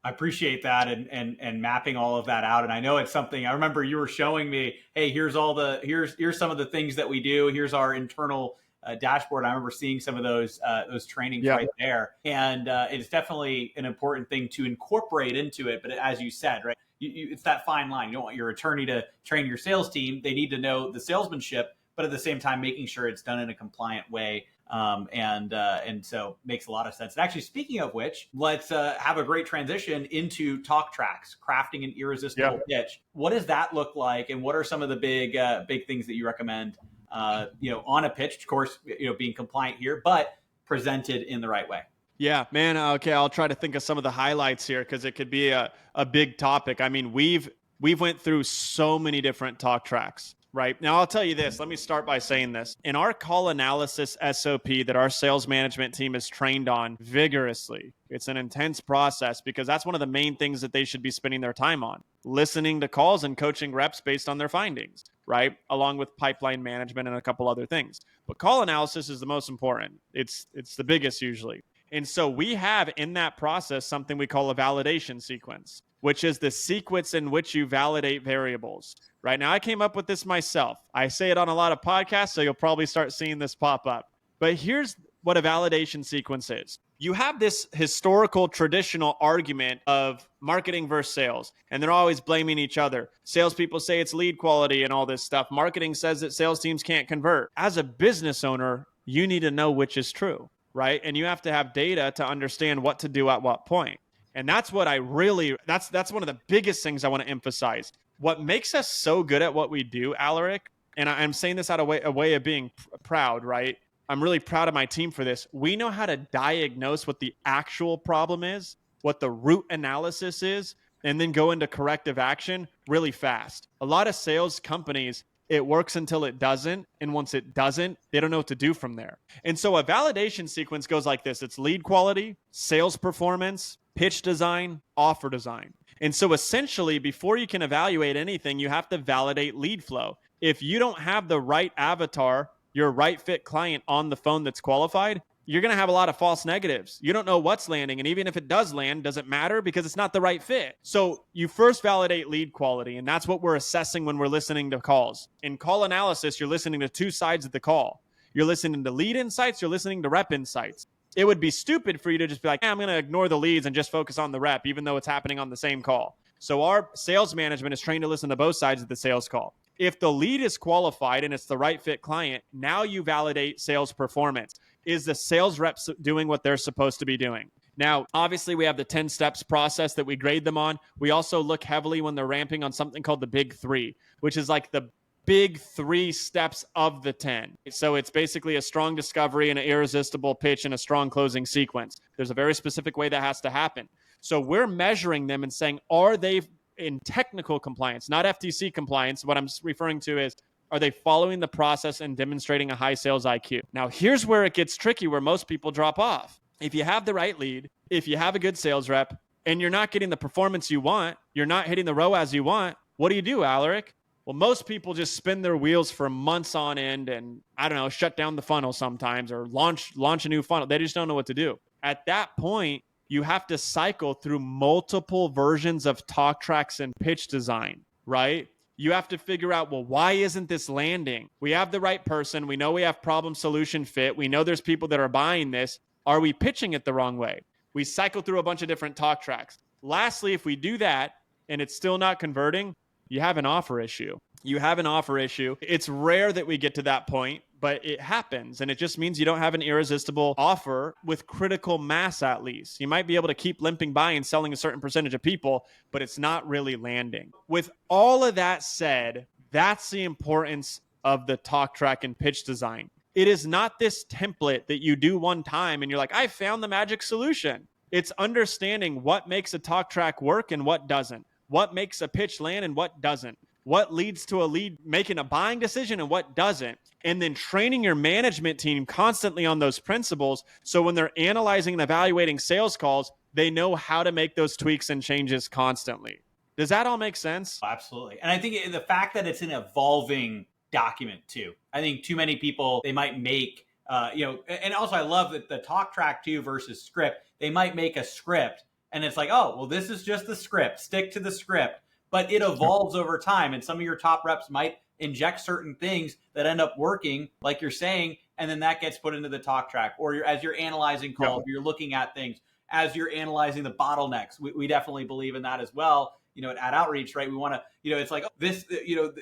I appreciate that and mapping all of that out. And I know it's something I remember you were showing me, hey, here's some of the things that we do. Here's our internal dashboard. I remember seeing some of those trainings right there. And it's definitely an important thing to incorporate into it. But as you said, right, it's that fine line. You don't want your attorney to train your sales team. They need to know the salesmanship, but at the same time, making sure it's done in a compliant way. And so makes a lot of sense. And actually, speaking of which, let's have a great transition into talk tracks, crafting an irresistible pitch. What does that look like? And what are some of the big things that you recommend, on a pitch, of course, being compliant here, but presented in the right way? Yeah, man. Okay. I'll try to think of some of the highlights here because it could be a big topic. I mean, we've went through so many different talk tracks. Right. Now, I'll tell you this. Let me start by saying this. In our call analysis SOP that our sales management team is trained on vigorously, it's an intense process because that's one of the main things that they should be spending their time on, listening to calls and coaching reps based on their findings, right? Along with pipeline management and a couple other things. But call analysis is the most important. It's the biggest usually. And so we have in that process something we call a validation sequence, which is the sequence in which you validate variables. Right now, I came up with this myself. I say it on a lot of podcasts, so you'll probably start seeing this pop up. But here's what a validation sequence is. You have this historical, traditional argument of marketing versus sales, and they're always blaming each other. Salespeople say it's lead quality and all this stuff. Marketing says that sales teams can't convert. As a business owner, you need to know which is true, right? And you have to have data to understand what to do at what point. And that's what that's one of the biggest things I want to emphasize. What makes us so good at what we do, Aleric, and I'm saying this out of a way of being proud, right? I'm really proud of my team for this. We know how to diagnose what the actual problem is, what the root analysis is, and then go into corrective action really fast. A lot of sales companies, it works until it doesn't. And once it doesn't, they don't know what to do from there. And so a validation sequence goes like this. It's lead quality, sales performance, pitch design, offer design. And so essentially, before you can evaluate anything, you have to validate lead flow. If you don't have the right avatar, your right fit client on the phone that's qualified, you're going to have a lot of false negatives. You don't know what's landing. And even if it does land, does it matter? Because it's not the right fit. So you first validate lead quality. And that's what we're assessing when we're listening to calls. In call analysis, you're listening to two sides of the call. You're listening to lead insights. You're listening to rep insights. It would be stupid for you to just be like, I'm going to ignore the leads and just focus on the rep, even though it's happening on the same call. So our sales management is trained to listen to both sides of the sales call. If the lead is qualified and it's the right fit client, now you validate sales performance. Is the sales reps doing what they're supposed to be doing? Now, obviously, we have the 10 steps process that we grade them on. We also look heavily when they're ramping on something called the big 3, which is like the big 3 steps of the 10. So it's basically a strong discovery, an irresistible pitch, and a strong closing sequence. There's a very specific way that has to happen. So we're measuring them and saying, are they in technical compliance, not FTC compliance? What I'm referring to is, are they following the process and demonstrating a high sales IQ? Now, here's where it gets tricky, where most people drop off. If you have the right lead, if you have a good sales rep, and you're not getting the performance you want, you're not hitting the ROAS you want, what do, Aleric? Well, most people just spin their wheels for months on end and, I don't know, shut down the funnel sometimes or launch a new funnel. They just don't know what to do. At that point, you have to cycle through multiple versions of talk tracks and pitch design, right? You have to figure out, well, why isn't this landing? We have the right person. We know we have problem solution fit. We know there's people that are buying this. Are we pitching it the wrong way? We cycle through a bunch of different talk tracks. Lastly, if we do that and it's still not converting, you have an offer issue. You have an offer issue. It's rare that we get to that point, but it happens. And it just means you don't have an irresistible offer with critical mass, at least. You might be able to keep limping by and selling a certain percentage of people, but it's not really landing. With all of that said, that's the importance of the talk track and pitch design. It is not this template that you do one time and you're like, I found the magic solution. It's understanding what makes a talk track work and what doesn't. What makes a pitch land and what doesn't. What leads to a lead making a buying decision and what doesn't. And then training your management team constantly on those principles. So when they're analyzing and evaluating sales calls, they know how to make those tweaks and changes constantly. Does that all make sense? Absolutely. And I think the fact that it's an evolving document too. I think too many people, they might make, and also I love that the talk track too versus script. They might make a script and it's like, oh, well, this is just the script. Stick to the script. But it evolves over time. And some of your top reps might inject certain things that end up working, like you're saying, and then that gets put into the talk track. Or as you're analyzing calls, you're looking at things, as you're analyzing the bottlenecks. We definitely believe in that as well. At Outreach, right? We want to, it's like this,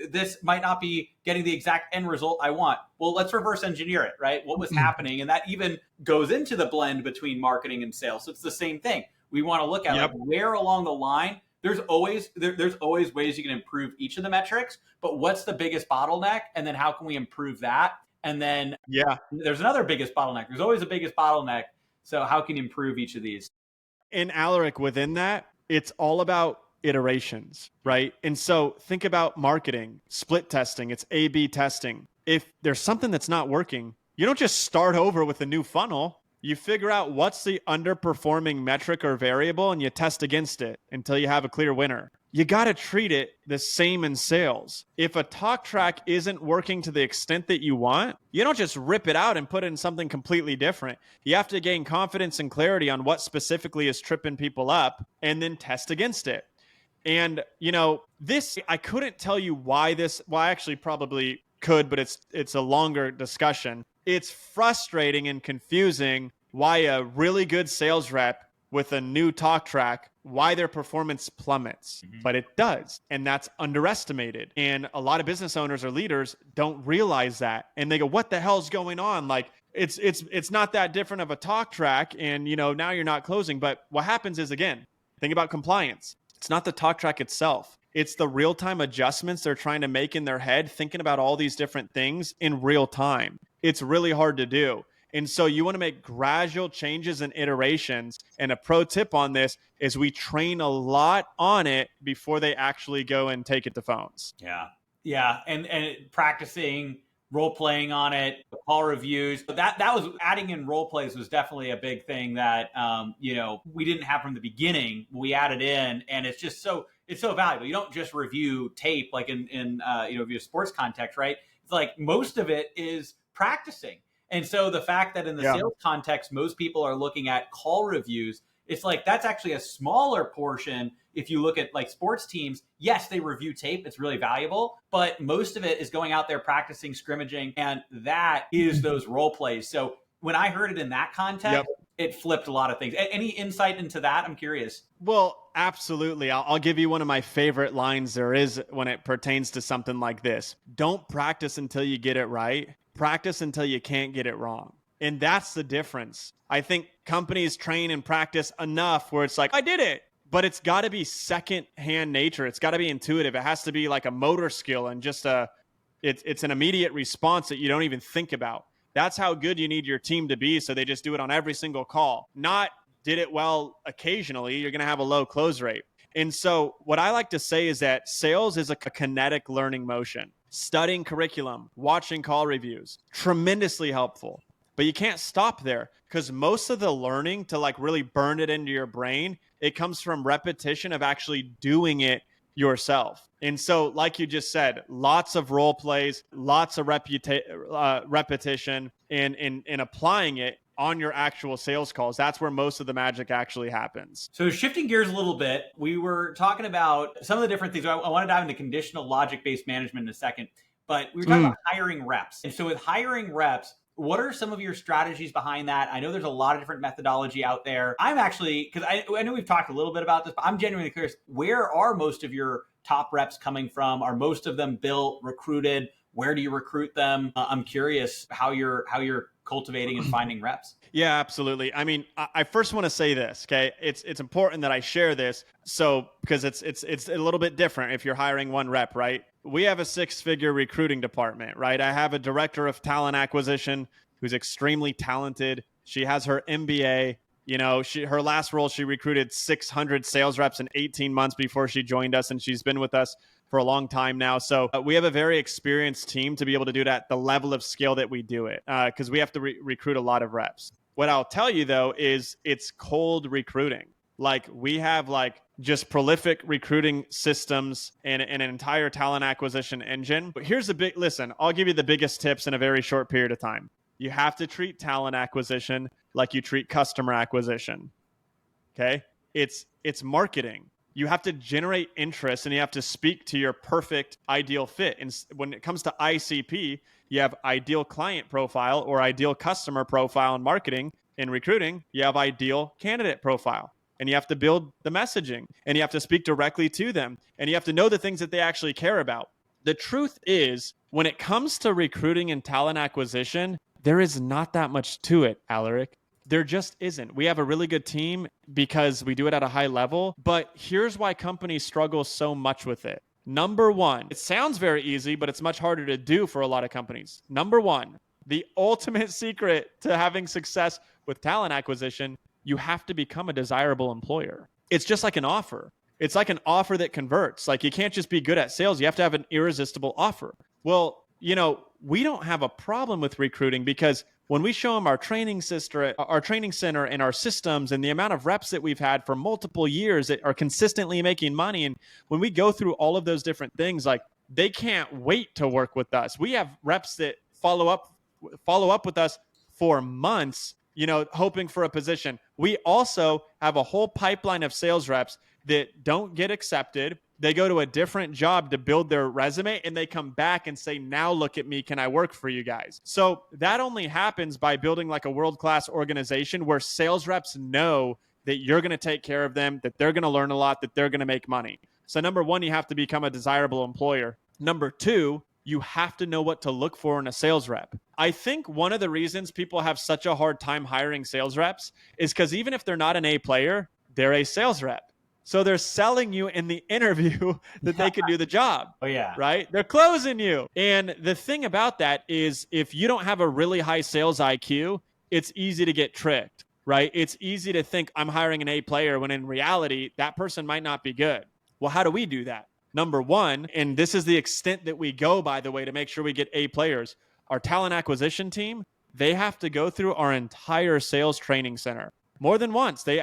this might not be getting the exact end result I want. Well, let's reverse engineer it, right? What was happening? And that even goes into the blend between marketing and sales. So it's the same thing. We want to look at like where along the line, there's always ways you can improve each of the metrics, but what's the biggest bottleneck? And then how can we improve that? And then there's another biggest bottleneck. There's always a biggest bottleneck. So how can you improve each of these? And Aleric, within that, it's all about iterations, right? And so think about marketing, split testing, it's A/B testing. If there's something that's not working, you don't just start over with a new funnel. You figure out what's the underperforming metric or variable and you test against it until you have a clear winner. You got to treat it the same in sales. If a talk track isn't working to the extent that you want, you don't just rip it out and put it in something completely different. You have to gain confidence and clarity on what specifically is tripping people up and then test against it. And, this, I couldn't tell you why this, well, I actually probably could, but it's a longer discussion. It's frustrating and confusing why a really good sales rep with a new talk track, why their performance plummets, but it does. And that's underestimated. And a lot of business owners or leaders don't realize that. And they go, what the hell's going on? Like it's not that different of a talk track. And, now you're not closing. But what happens is, again, think about compliance. It's not the talk track itself. It's the real-time adjustments they're trying to make in their head, thinking about all these different things in real time. It's really hard to do. And so you want to make gradual changes and iterations. And a pro tip on this is we train a lot on it before they actually go and take it to phones. Yeah. And practicing role playing on it, call reviews. That was adding in role plays was definitely a big thing that we didn't have from the beginning. We added in, and it's just so valuable. You don't just review tape like in sports context, right? It's like most of it is practicing. And so the fact that in the Yeah. sales context, most people are looking at call reviews, it's like that's actually a smaller portion. If you look at like sports teams, yes, they review tape, it's really valuable, but most of it is going out there practicing scrimmaging, and that is those role plays. So when I heard it in that Yep. context, it flipped a lot of things. Any insight into that? I'm curious. Well, absolutely. I'll give you one of my favorite lines there is when it pertains to something like this. Don't practice until you get it right. Practice until you can't get it wrong. And that's the difference. I think companies train and practice enough where it's like, I did it. But it's got to be second-hand nature. It's got to be intuitive. It has to be like a motor skill and just it's an immediate response that you don't even think about. That's how good you need your team to be, so they just do it on every single call. Not did it well occasionally, you're going to have a low close rate. And so what I like to say is that sales is a kinetic learning motion. Studying curriculum, watching call reviews, tremendously helpful. But you can't stop there, because most of the learning to like really burn it into your brain, it comes from repetition of actually doing it yourself. And so, like you just said, lots of role plays, lots of repetition, and applying it on your actual sales calls. That's where most of the magic actually happens. So shifting gears a little bit, we were talking about some of the different things. I want to dive into conditional logic-based management in a second, but we were talking about hiring reps. And so with hiring reps, what are some of your strategies behind that? I know there's a lot of different methodology out there. I'm actually, because I know we've talked a little bit about this, but I'm genuinely curious, where are most of your top reps coming from? Are most of them built, recruited? Where do you recruit them? I'm curious how you're cultivating and finding reps. Yeah, absolutely. I mean, I first want to say this, okay? It's important that I share this, so because it's a little bit different if you're hiring one rep, right? We have a 6-figure recruiting department, right? I have a director of talent acquisition who's extremely talented. She has her MBA. You know, her last role, she recruited 600 sales reps in 18 months before she joined us, and she's been with us for a long time now. So we have a very experienced team to be able to do that, the level of skill that we do it, because we have to recruit a lot of reps. What I'll tell you, though, is it's cold recruiting. Like, we have like just prolific recruiting systems and an entire talent acquisition engine. But here's listen, I'll give you the biggest tips in a very short period of time. You have to treat talent acquisition like you treat customer acquisition. Okay? It's marketing. You have to generate interest, and you have to speak to your perfect ideal fit. And when it comes to ICP, you have ideal client profile or ideal customer profile in marketing. In recruiting, you have ideal candidate profile, and you have to build the messaging, and you have to speak directly to them, and you have to know the things that they actually care about. The truth is, when it comes to recruiting and talent acquisition, there is not that much to it, Aleric. There just isn't. We have a really good team because we do it at a high level, but here's why companies struggle so much with it. Number one, it sounds very easy, but it's much harder to do for a lot of companies. Number one, the ultimate secret to having success with talent acquisition, you have to become a desirable employer. It's just like an offer. It's like an offer that converts. Like, you can't just be good at sales. You have to have an irresistible offer. Well, you know, we don't have a problem with recruiting, because when we show them our training center and our systems and the amount of reps that we've had for multiple years that are consistently making money, and when we go through all of those different things, like, they can't wait to work with us. We have reps that follow up with us for months, you know, hoping for a position. We also have a whole pipeline of sales reps that don't get accepted. They go to a different job to build their resume, and they come back and say, now look at me, can I work for you guys? So that only happens by building like a world-class organization where sales reps know that you're going to take care of them, that they're going to learn a lot, that they're going to make money. So number one, you have to become a desirable employer. Number two, you have to know what to look for in a sales rep. I think one of the reasons people have such a hard time hiring sales reps is because even if they're not an A player, they're a sales rep. So they're selling you in the interview that they can do the job. Oh, yeah. Right? They're closing you. And the thing about that is, if you don't have a really high sales IQ, it's easy to get tricked, right? It's easy to think I'm hiring an A player when in reality, that person might not be good. Well, how do we do that? Number one, and this is the extent that we go, by the way, to make sure we get A players, our talent acquisition team, they have to go through our entire sales training center more than once. They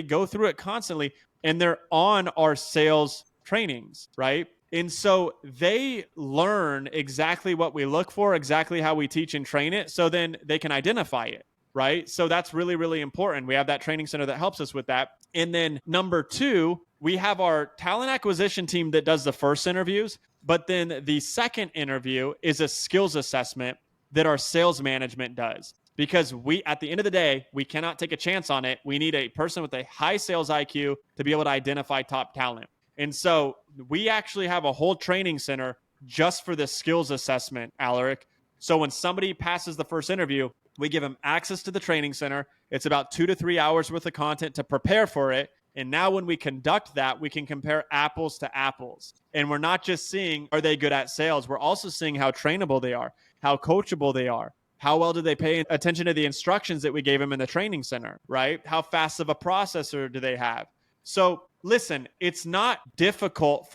go through it constantly. And they're on our sales trainings, right? And so they learn exactly what we look for, exactly how we teach and train it. So then they can identify it, right? So that's really, really important. We have that training center that helps us with that. And then number two, we have our talent acquisition team that does the first interviews. But then the second interview is a skills assessment that our sales management does. Because at the end of the day, we cannot take a chance on it. We need a person with a high sales IQ to be able to identify top talent. And so we actually have a whole training center just for the skills assessment, Aleric. So when somebody passes the first interview, we give them access to the training center. It's about 2 to 3 hours worth of content to prepare for it. And now when we conduct that, we can compare apples to apples. And we're not just seeing, are they good at sales? We're also seeing how trainable they are, how coachable they are. How well do they pay attention to the instructions that we gave them in the training center, right? How fast of a processor do they have? So listen, it's not difficult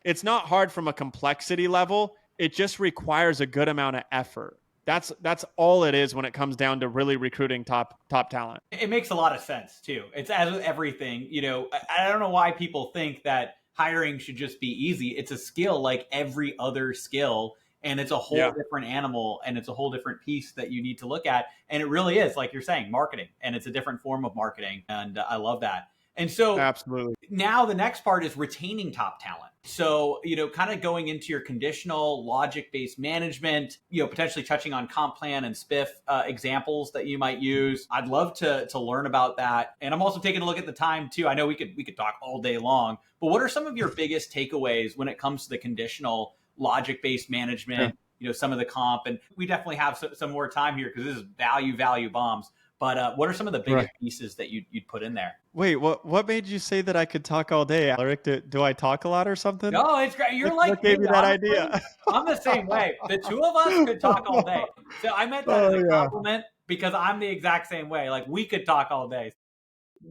it's not hard from a complexity level. It just requires a good amount of effort. That's all it is when it comes down to really recruiting top talent. It makes a lot of sense too. It's as with everything, I don't know why people think that hiring should just be easy. It's a skill like every other skill. And it's a whole different animal, and it's a whole different piece that you need to look at. And it really is, like you're saying, marketing. And it's a different form of marketing. And I love that. And so absolutely. Now the next part is retaining top talent. So, kind of going into your conditional logic-based management, potentially touching on comp plan and SPIF examples that you might use. I'd love to learn about that. And I'm also taking a look at the time too. I know we could talk all day long, but what are some of your biggest takeaways when it comes to the conditional logic-based management, some of the comp? And we definitely have some more time here because this is value bombs. But what are some of the biggest pieces that you'd put in there? Wait, what made you say that I could talk all day, Aleric? Do I talk a lot or something? No, it's great. You're like, what gave you that idea? I'm the same way. The two of us could talk all day. So I meant that as a compliment because I'm the exact same way. Like we could talk all day.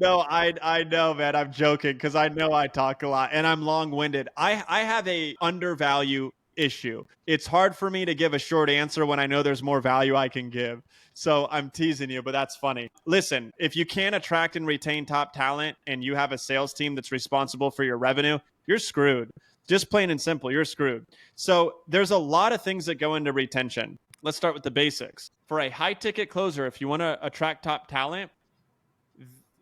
No, I know, man. I'm joking because I know I talk a lot and I'm long-winded. I have a undervalue issue. It's hard for me to give a short answer when I know there's more value I can give. So I'm teasing you, but that's funny. Listen, if you can't attract and retain top talent and you have a sales team that's responsible for your revenue, you're screwed. Just plain and simple, you're screwed. So there's a lot of things that go into retention. Let's start with the basics. For a high ticket closer, if you want to attract top talent,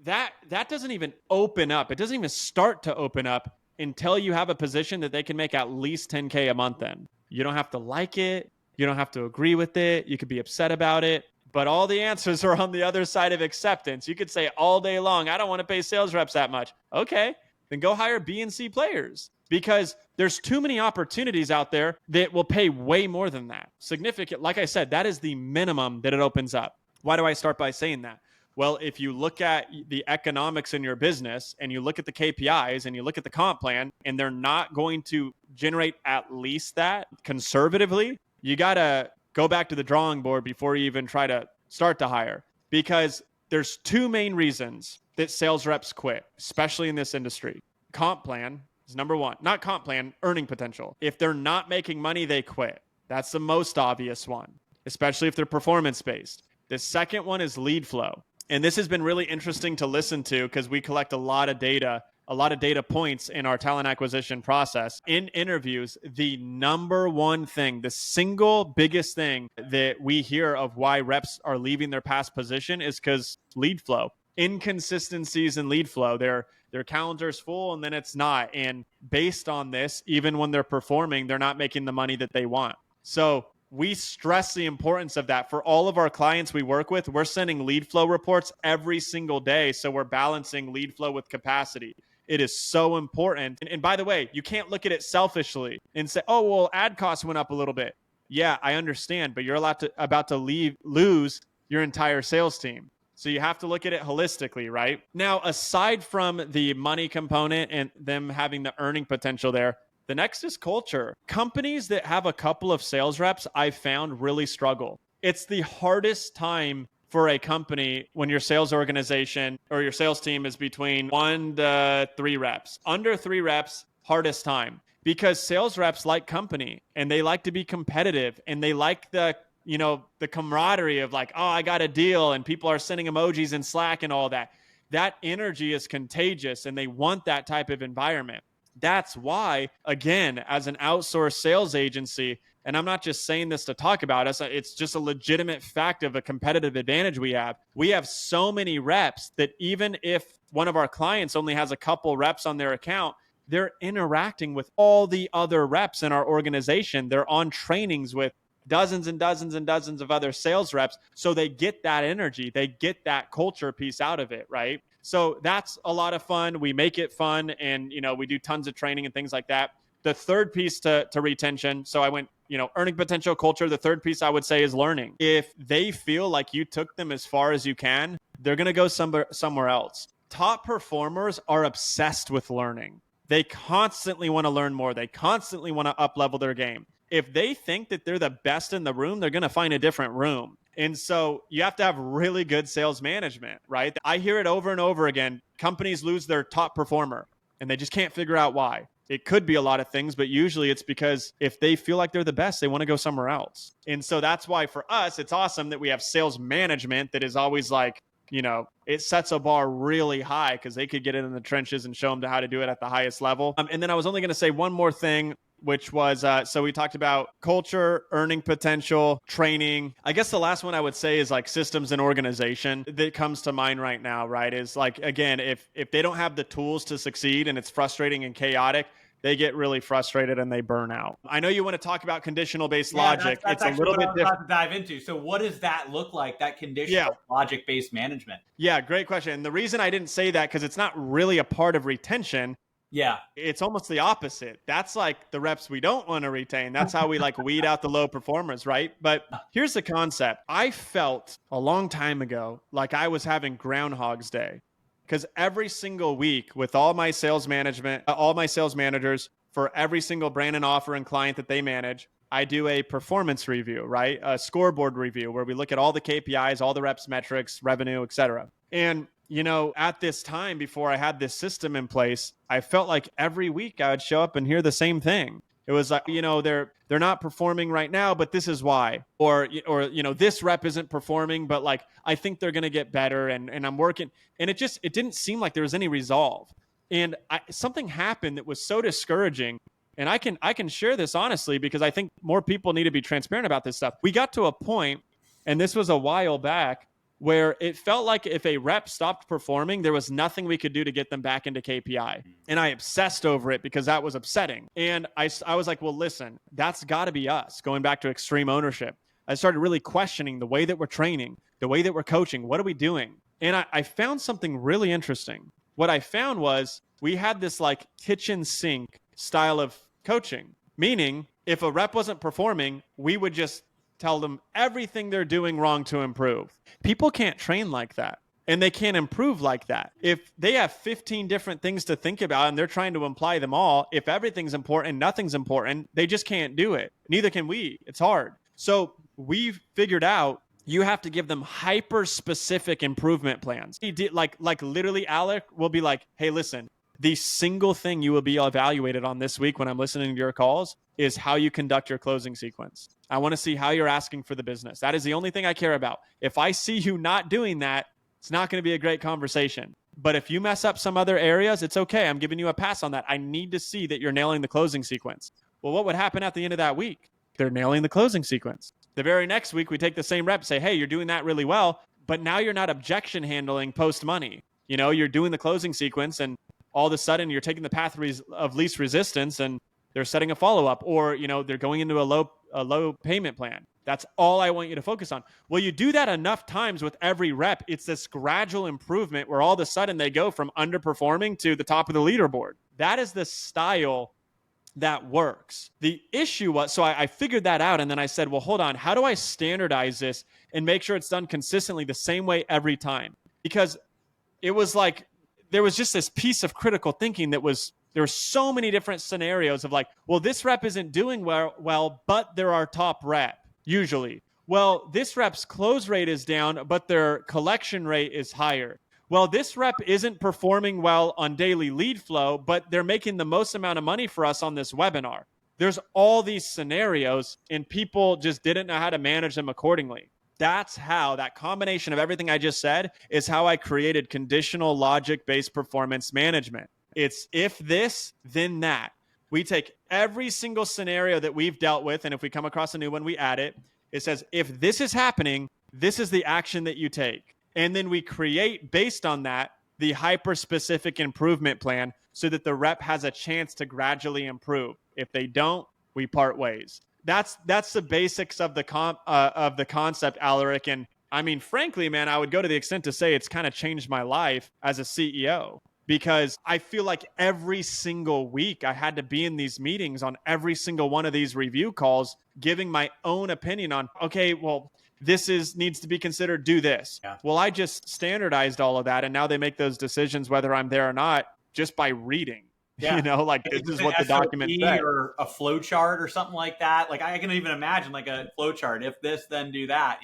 that doesn't even open up. It doesn't even start to open up until you have a position that they can make at least 10K a month in. You don't have to like it. You don't have to agree with it. You could be upset about it. But all the answers are on the other side of acceptance. You could say all day long, I don't want to pay sales reps that much. Okay, then go hire B and C players because there's too many opportunities out there that will pay way more than that. Significant. Like I said, that is the minimum that it opens up. Why do I start by saying that? Well, if you look at the economics in your business and you look at the KPIs and you look at the comp plan and they're not going to generate at least that conservatively, you got to go back to the drawing board before you even try to start to hire, because there's two main reasons that sales reps quit, especially in this industry. Comp plan is number one. Not comp plan, earning potential. If they're not making money, they quit. That's the most obvious one, especially if they're performance-based. The second one is lead flow. And this has been really interesting to listen to because we collect a lot of data points in our talent acquisition process. In interviews, the number one thing, the single biggest thing that we hear of why reps are leaving their past position is because lead flow. Inconsistencies in lead flow. Their calendar's full and then it's not. And based on this, even when they're performing, they're not making the money that they want. So we stress the importance of that. For all of our clients we work with, we're sending lead flow reports every single day. So we're balancing lead flow with capacity. It is so important. And by the way, you can't look at it selfishly and say, oh, well, ad costs went up a little bit. Yeah, I understand, but you're about to lose your entire sales team. So you have to look at it holistically, right? Now, aside from the money component and them having the earning potential there, the next is culture. Companies that have a couple of sales reps, I've found really struggle. It's the hardest time for a company when your sales organization or your sales team is between 1 to 3 reps. Under 3 reps, hardest time. Because sales reps like company and they like to be competitive and they like the camaraderie of like, oh, I got a deal and people are sending emojis in Slack and all that. That energy is contagious and they want that type of environment. That's why, again, as an outsourced sales agency, and I'm not just saying this to talk about us, it's just a legitimate fact of a competitive advantage we have. We have so many reps that even if one of our clients only has a couple reps on their account, they're interacting with all the other reps in our organization. They're on trainings with dozens and dozens and dozens of other sales reps. So they get that energy, they get that culture piece out of it, right? So that's a lot of fun. We make it fun, and we do tons of training and things like that. The third piece to retention, so I went, earning potential, culture. The third piece I would say is learning. If they feel like you took them as far as you can, they're going to go somewhere else. Top performers are obsessed with learning. They constantly want to learn more. They constantly want to up level their game. If they think that they're the best in the room, they're going to find a different room. And so you have to have really good sales management, right? I hear it over and over again. Companies lose their top performer and they just can't figure out why. It could be a lot of things, but usually it's because if they feel like they're the best, they want to go somewhere else. And so that's why for us, it's awesome that we have sales management that is always like, it sets a bar really high because they could get in the trenches and show them how to do it at the highest level. And then I was only going to say one more thing, which was, so we talked about culture, earning potential, training. I guess the last one I would say is like systems and organization that comes to mind right now, right? Is like, again, if they don't have the tools to succeed and it's frustrating and chaotic, they get really frustrated and they burn out. I know you want to talk about conditional based logic. That's it's a little bit different to dive into. So what does that look like, that conditional logic based management? Yeah, great question. And the reason I didn't say that, because it's not really a part of retention. Yeah. It's almost the opposite. That's like the reps we don't want to retain. That's how we like weed out the low performers, right? But here's the concept. I felt a long time ago like I was having Groundhog's Day, because every single week with all my sales managers for every single brand and offer and client that they manage, I do a performance review, right? A scoreboard review where we look at all the KPIs, all the reps metrics, revenue, et cetera. And at this time, before I had this system in place, I felt like every week I would show up and hear the same thing. It was like, they're not performing right now, but this is why. Or this rep isn't performing, but like, I think they're going to get better and I'm working. And it didn't seem like there was any resolve. And something happened that was so discouraging. And I can share this honestly, because I think more people need to be transparent about this stuff. We got to a point, and this was a while back, where it felt like if a rep stopped performing, there was nothing we could do to get them back into KPI. And I obsessed over it because that was upsetting. And I was like, well, listen, that's got to be us, going back to extreme ownership. I started really questioning the way that we're training, the way that we're coaching. What are we doing? And I found something really interesting. What I found was we had this like kitchen sink style of coaching, meaning if a rep wasn't performing, we would just tell them everything they're doing wrong to improve. People can't train like that, and they can't improve like that. If they have 15 different things to think about and they're trying to imply them all, if everything's important, nothing's important, they just can't do it. Neither can we. It's hard. So we've figured out you have to give them hyper specific improvement plans. Like literally Aleric will be like, hey, listen, the single thing you will be evaluated on this week when I'm listening to your calls is how you conduct your closing sequence. I want to see how you're asking for the business. That is the only thing I care about. If I see you not doing that, it's not going to be a great conversation. But if you mess up some other areas, it's okay. I'm giving you a pass on that. I need to see that you're nailing the closing sequence. Well, what would happen at the end of that week? They're nailing the closing sequence. The very next week, we take the same rep, say, hey, you're doing that really well, but now you're not objection handling post money. You're doing the closing sequence, and all of a sudden you're taking the path of least resistance and they're setting a follow-up, or, they're going into a low payment plan. That's all I want you to focus on. Well, you do that enough times with every rep, it's this gradual improvement where all of a sudden they go from underperforming to the top of the leaderboard. That is the style that works. The issue was, so I figured that out, and then I said, well, hold on, how do I standardize this and make sure it's done consistently the same way every time? Because it was like, there was just this piece of critical thinking there were so many different scenarios of like, well, this rep isn't doing well, but they're our top rep, usually. Well, this rep's close rate is down, but their collection rate is higher. Well, this rep isn't performing well on daily lead flow, but they're making the most amount of money for us on this webinar. There's all these scenarios, and people just didn't know how to manage them accordingly. That's how that combination of everything I just said is how I created conditional logic-based performance management. It's if this, then that. We take every single scenario that we've dealt with, and if we come across a new one, we add it. It says, if this is happening, this is the action that you take. And then we create, based on that, the hyper-specific improvement plan so that the rep has a chance to gradually improve. If they don't, we part ways. That's the basics of the concept, Aleric. And I mean, frankly, man, I would go to the extent to say it's kind of changed my life as a CEO, because I feel like every single week I had to be in these meetings on every single one of these review calls, giving my own opinion on, okay, well, this needs to be considered, do this. Yeah. Well, I just standardized all of that, and now they make those decisions whether I'm there or not just by reading. Yeah. Like this is what the document says. Or a flow chart or something like that. Like I can even imagine like a flow chart. If this, then do that,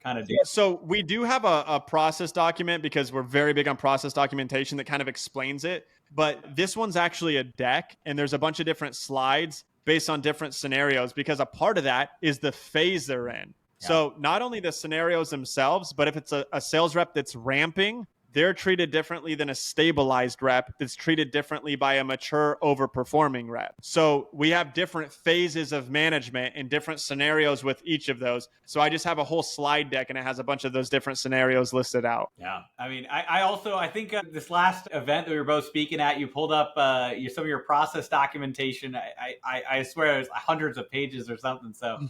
kind of deal. So we do have a process document because we're very big on process documentation that kind of explains it. But this one's actually a deck, and there's a bunch of different slides based on different scenarios, because a part of that is the phase they're in. Yeah. So not only the scenarios themselves, but if it's a sales rep that's ramping, they're treated differently than a stabilized rep that's treated differently by a mature, overperforming rep. So we have different phases of management and different scenarios with each of those. So I just have a whole slide deck, and it has a bunch of those different scenarios listed out. Yeah. I mean, I think this last event that we were both speaking at, you pulled up some of your process documentation. I swear it was hundreds of pages or something. So,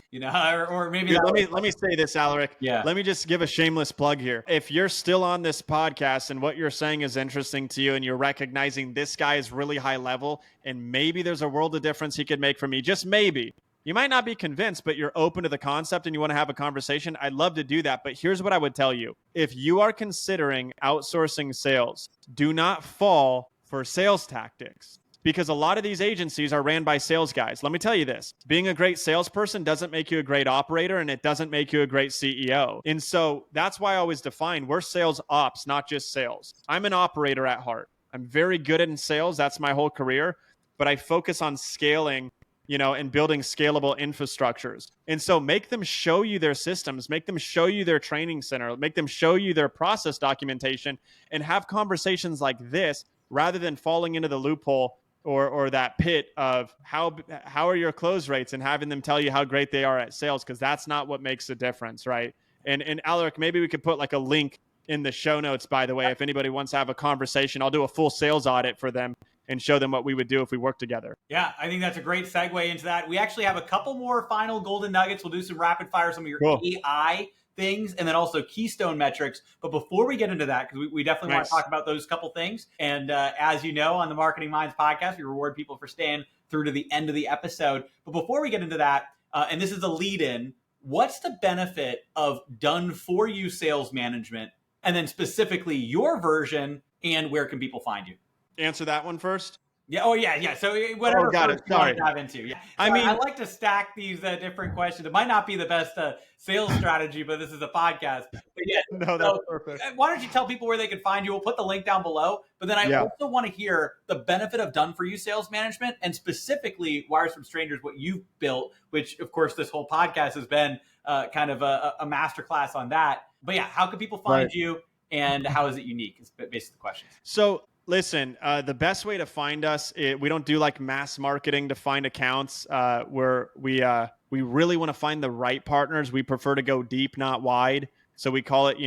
or maybe. Dude, let me say this, Aleric. Yeah. Let me just give a shameless plug here. If you're still on this podcast and what you're saying is interesting to you, and you're recognizing this guy is really high level, and maybe there's a world of difference he could make for me, just maybe. You might not be convinced, but you're open to the concept and you want to have a conversation. I'd love to do that. But here's what I would tell you. If you are considering outsourcing sales, do not fall for sales tactics, because a lot of these agencies are ran by sales guys. Let me tell you this. Being a great salesperson doesn't make you a great operator, and it doesn't make you a great CEO. And so that's why I always define we're sales ops, not just sales. I'm an operator at heart. I'm very good in sales. That's my whole career. But I focus on scaling, and building scalable infrastructures. And so make them show you their systems, make them show you their training center, make them show you their process documentation, and have conversations like this rather than falling into the loophole or that pit of how are your close rates and having them tell you how great they are at sales, because that's not what makes a difference, right? And Aleric, maybe we could put like a link in the show notes, by the way, if anybody wants to have a conversation. I'll do a full sales audit for them and show them what we would do if we work together. Yeah, I think that's a great segue into that. We actually have a couple more final golden nuggets. We'll do some rapid fire, some of your AI things, and then also Keystone metrics. But before we get into that, because we definitely want to talk about those couple things. And as you know, on the Marketing Minds podcast, we reward people for staying through to the end of the episode. But before we get into that, and this is a lead in, what's the benefit of done for you sales management, and then specifically your version, and where can people find you? Answer that one first. Yeah. Oh, yeah. So whatever you want to dive into. Yeah. So I like to stack these different questions. It might not be the best sales strategy, but this is a podcast. But yeah, no, that's perfect. Why don't you tell people where they can find you? We'll put the link down below. But then I also want to hear the benefit of done for you sales management, and specifically Wires from Strangers, what you've built, which of course this whole podcast has been kind of a masterclass on that. But yeah, how can people find you, and how is it unique? Is basically the question. So listen, the best way to find us, we don't do like mass marketing to find accounts. We really want to find the right partners. We prefer to go deep, not wide. So we call it,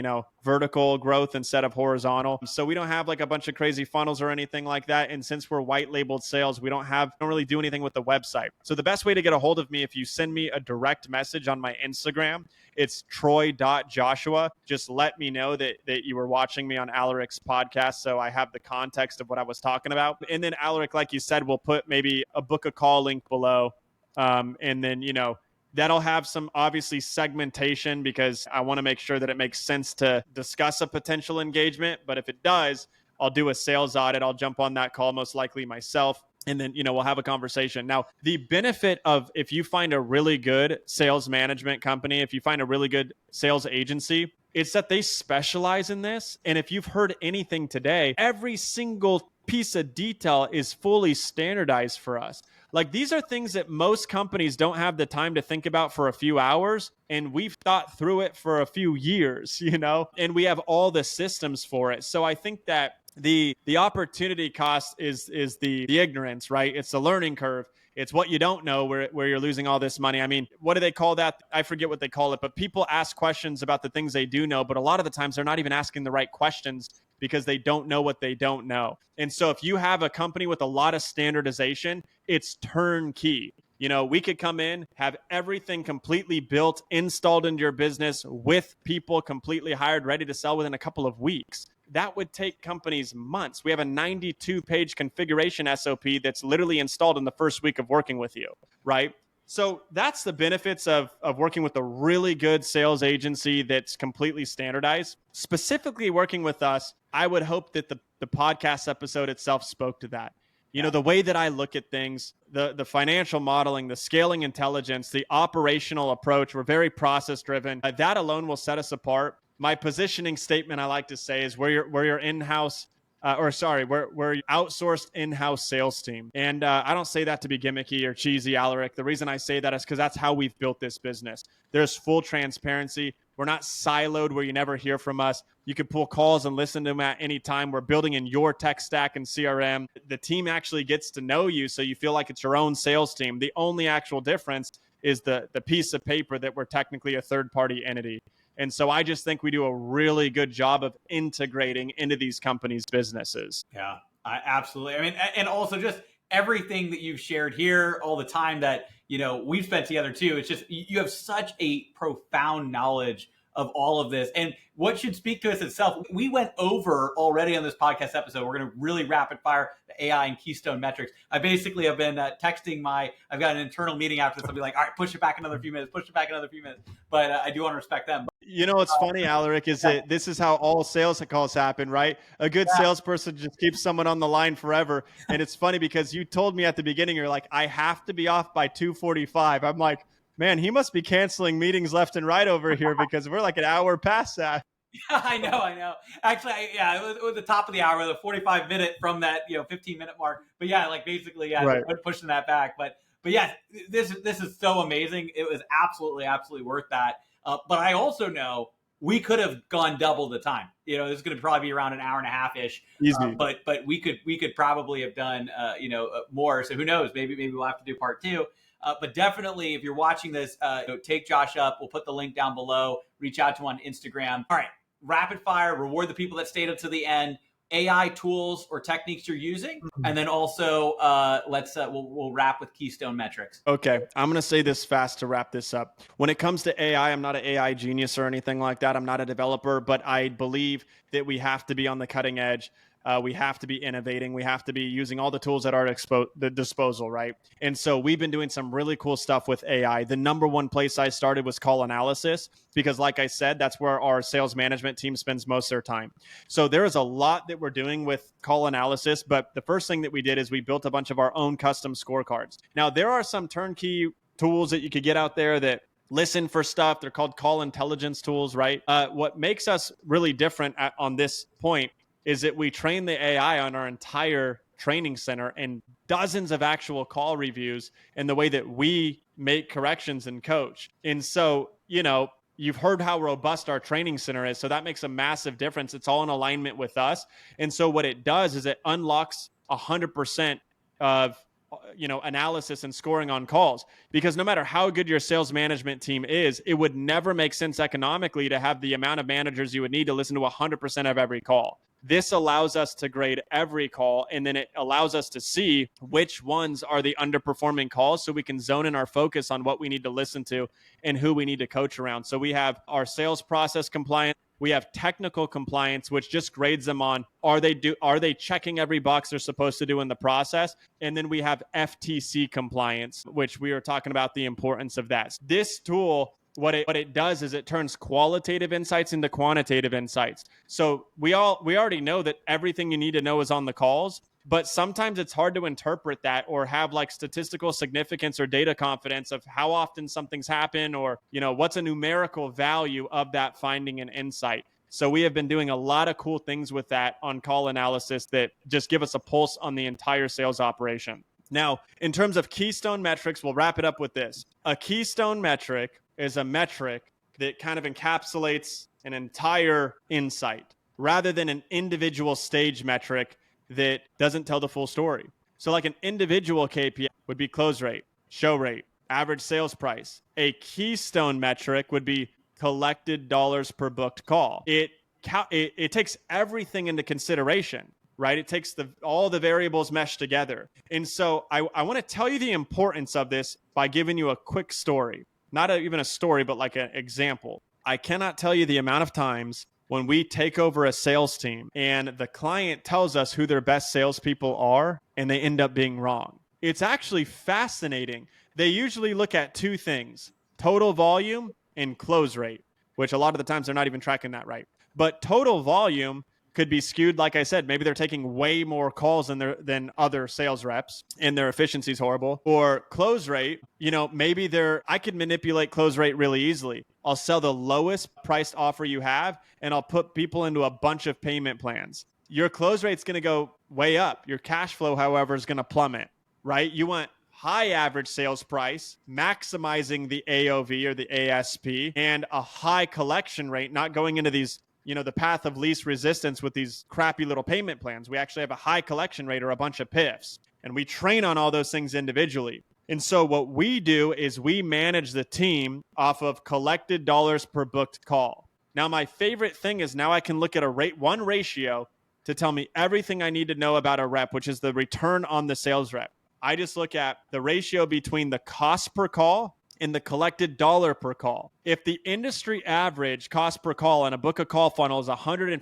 vertical growth instead of horizontal. So we don't have like a bunch of crazy funnels or anything like that. And since we're white labeled sales, we don't really do anything with the website. So the best way to get a hold of me, if you send me a direct message on my Instagram, it's troy.joshua. Just let me know that you were watching me on Aleric's podcast, so I have the context of what I was talking about. And then Aleric, like you said, we'll put maybe a book a call link below. And then, that'll have some obviously segmentation, because I want to make sure that it makes sense to discuss a potential engagement. But if it does, I'll do a sales audit. I'll jump on that call, most likely myself. And then, we'll have a conversation. Now, the benefit of if you find a really good sales management company, if you find a really good sales agency, it's that they specialize in this. And if you've heard anything today, every single piece of detail is fully standardized for us. Like, these are things that most companies don't have the time to think about for a few hours. And we've thought through it for a few years, and we have all the systems for it. So I think that The opportunity cost is the ignorance, right? It's the learning curve. It's what you don't know where you're losing all this money. I mean, what do they call that? I forget what they call it, but people ask questions about the things they do know, but a lot of the times they're not even asking the right questions because they don't know what they don't know. And so if you have a company with a lot of standardization, it's turnkey. You know, we could come in, have everything completely built, installed into your business with people completely hired, ready to sell within a couple of weeks. That would take companies months. We have a 92-page configuration SOP that's literally installed in the first week of working with you, right? So that's the benefits of working with a really good sales agency that's completely standardized. Specifically working with us, I would hope that the podcast episode itself spoke to that. You know, the way that I look at things, the financial modeling, the scaling intelligence, the operational approach, we're very process driven. That alone will set us apart. My positioning statement, I like to say, is we're your in-house, we're outsourced in-house sales team. And I don't say that to be gimmicky or cheesy, Aleric. The reason I say that is because that's how we've built this business. There's full transparency. We're not siloed where you never hear from us. You can pull calls and listen to them at any time. We're building in your tech stack and CRM. The team actually gets to know you, so you feel like it's your own sales team. The only actual difference is the piece of paper that we're technically a third-party entity. And so I just think we do a really good job of integrating into these companies' businesses. Yeah, absolutely. I mean, and also just everything that you've shared here, all the time that, you know, we've spent together too. It's just, you have such a profound knowledge of all of this. And what should speak to us itself, we went over already on this podcast episode. We're going to really rapid fire the AI and Keystone metrics. I basically have been texting I've got an internal meeting after this. I'll be like, all right, push it back another few minutes, But I do want to respect them. You know what's funny, Aleric, is that this is how all sales calls happen, right? A good salesperson just keeps someone on the line forever. And it's funny because you told me at the beginning, you're like, I have to be off by 2:45. I'm like, man, he must be canceling meetings left and right over here because we're like an hour past that. Yeah, I know. Actually, it was the top of the hour, the 45-minute from that 15-minute mark. But yeah, like basically, Right. pushing that back. But yeah, this is so amazing. It was absolutely worth that. But I also know we could have gone double the time. You know, this is going to probably be around an hour and a half ish. Easy. But we could probably have done more. So who knows? Maybe we'll have to do part two. But definitely, if you're watching this, take Josh up. We'll put the link down below. Reach out to him on Instagram. All right, rapid fire. Reward the people that stayed up to the end. AI tools or techniques you're using, and then also we'll wrap with Keystone metrics. Okay, I'm going to say this fast to wrap this up. When it comes to AI, I'm not an AI genius or anything like that. I'm not a developer, but I believe that we have to be on the cutting edge. We have to be innovating. We have to be using all the tools at our disposal, right? And so we've been doing some really cool stuff with AI. The number one place I started was call analysis because, like I said, that's where our sales management team spends most of their time. So there is a lot that we're doing with call analysis, but the first thing that we did is we built a bunch of our own custom scorecards. Now, there are some turnkey tools that you could get out there that listen for stuff. They're called call intelligence tools, right? What makes us really different on this point is that we train the AI on our entire training center and dozens of actual call reviews and the way that we make corrections and coach. And so, you've heard how robust our training center is. So that makes a massive difference. It's all in alignment with us. And so what it does is it unlocks 100% of analysis and scoring on calls, because no matter how good your sales management team is, it would never make sense economically to have the amount of managers you would need to listen to 100% of every call. This allows us to grade every call, and then it allows us to see which ones are the underperforming calls so we can zone in our focus on what we need to listen to and who we need to coach around. So we have our sales process compliance. We have technical compliance, which just grades them on are they checking every box they're supposed to do in the process? And then we have FTC compliance, which we are talking about the importance of that. This tool, what it does is it turns qualitative insights into quantitative insights. So we already know that everything you need to know is on the calls, but sometimes it's hard to interpret that or have like statistical significance or data confidence of how often something's happened or, what's a numerical value of that finding and insight. So we have been doing a lot of cool things with that on call analysis that just give us a pulse on the entire sales operation. Now, in terms of Keystone metrics, we'll wrap it up with this. A Keystone metric is a metric that kind of encapsulates an entire insight. rather than an individual stage metric that doesn't tell the full story. So like an individual KPI would be close rate, show rate, average sales price. A Keystone metric would be collected dollars per booked call. It takes everything into consideration, right? It takes all the variables meshed together. And so I want to tell you the importance of this by giving you a quick story. Not even a story, but like an example. I cannot tell you the amount of times when we take over a sales team and the client tells us who their best salespeople are and they end up being wrong. It's actually fascinating. They usually look at two things: total volume and close rate, which a lot of the times they're not even tracking that right. But total volume could be skewed. Like I said, maybe they're taking way more calls than other sales reps and their efficiency is horrible. Or close rate, maybe I could manipulate close rate really easily. I'll sell the lowest priced offer you have and I'll put people into a bunch of payment plans. Your close rate's going to go way up. Your cash flow, however, is going to plummet, right? You want high average sales price, maximizing the AOV or the ASP, and a high collection rate, not going into these, the path of least resistance with these crappy little payment plans. We actually have a high collection rate or a bunch of PIFs, and we train on all those things individually. And so what we do is we manage the team off of collected dollars per booked call. Now, my favorite thing is now I can look at one ratio to tell me everything I need to know about a rep, which is the return on the sales rep. I just look at the ratio between the cost per call and the collected dollar per call. If the industry average cost per call on a book a call funnel is $150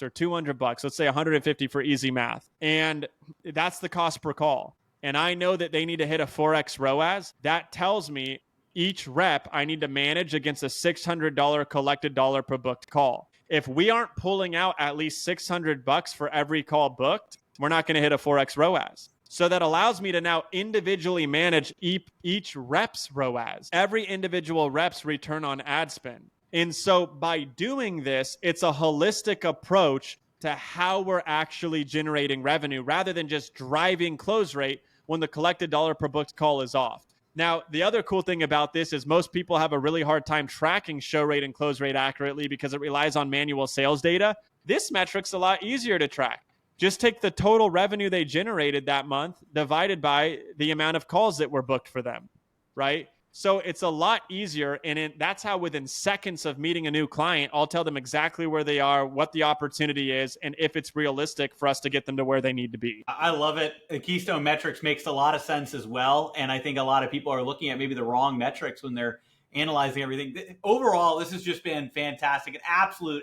or $200, let's say 150 for easy math, and that's the cost per call, and I know that they need to hit a 4x ROAS, that tells me each rep I need to manage against a $600 collected dollar per booked call. If we aren't pulling out at least $600 for every call booked, we're not going to hit a 4x ROAS. So that allows me to now individually manage each rep's ROAS, every individual rep's return on ad spend. And so by doing this, it's a holistic approach to how we're actually generating revenue rather than just driving close rate when the collected dollar per booked call is off. Now, the other cool thing about this is most people have a really hard time tracking show rate and close rate accurately because it relies on manual sales data. This metric's a lot easier to track. Just take the total revenue they generated that month divided by the amount of calls that were booked for them, right? So it's a lot easier. And that's how within seconds of meeting a new client, I'll tell them exactly where they are, what the opportunity is, and if it's realistic for us to get them to where they need to be. I love it. The Keystone metrics makes a lot of sense as well. And I think a lot of people are looking at maybe the wrong metrics when they're analyzing everything. Overall, this has just been fantastic. An absolute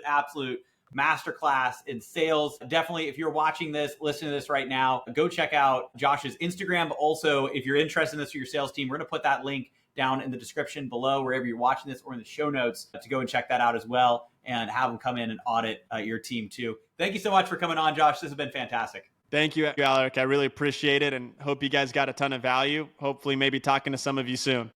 masterclass in sales. Definitely, if you're watching this, listening to this right now, go check out Josh's Instagram. But also, if you're interested in this for your sales team, we're going to put that link down in the description below, wherever you're watching this, or in the show notes to go and check that out as well and have them come in and audit your team too. Thank you so much for coming on, Josh. This has been fantastic. Thank you, Aleric. I really appreciate it and hope you guys got a ton of value. Hopefully, maybe talking to some of you soon.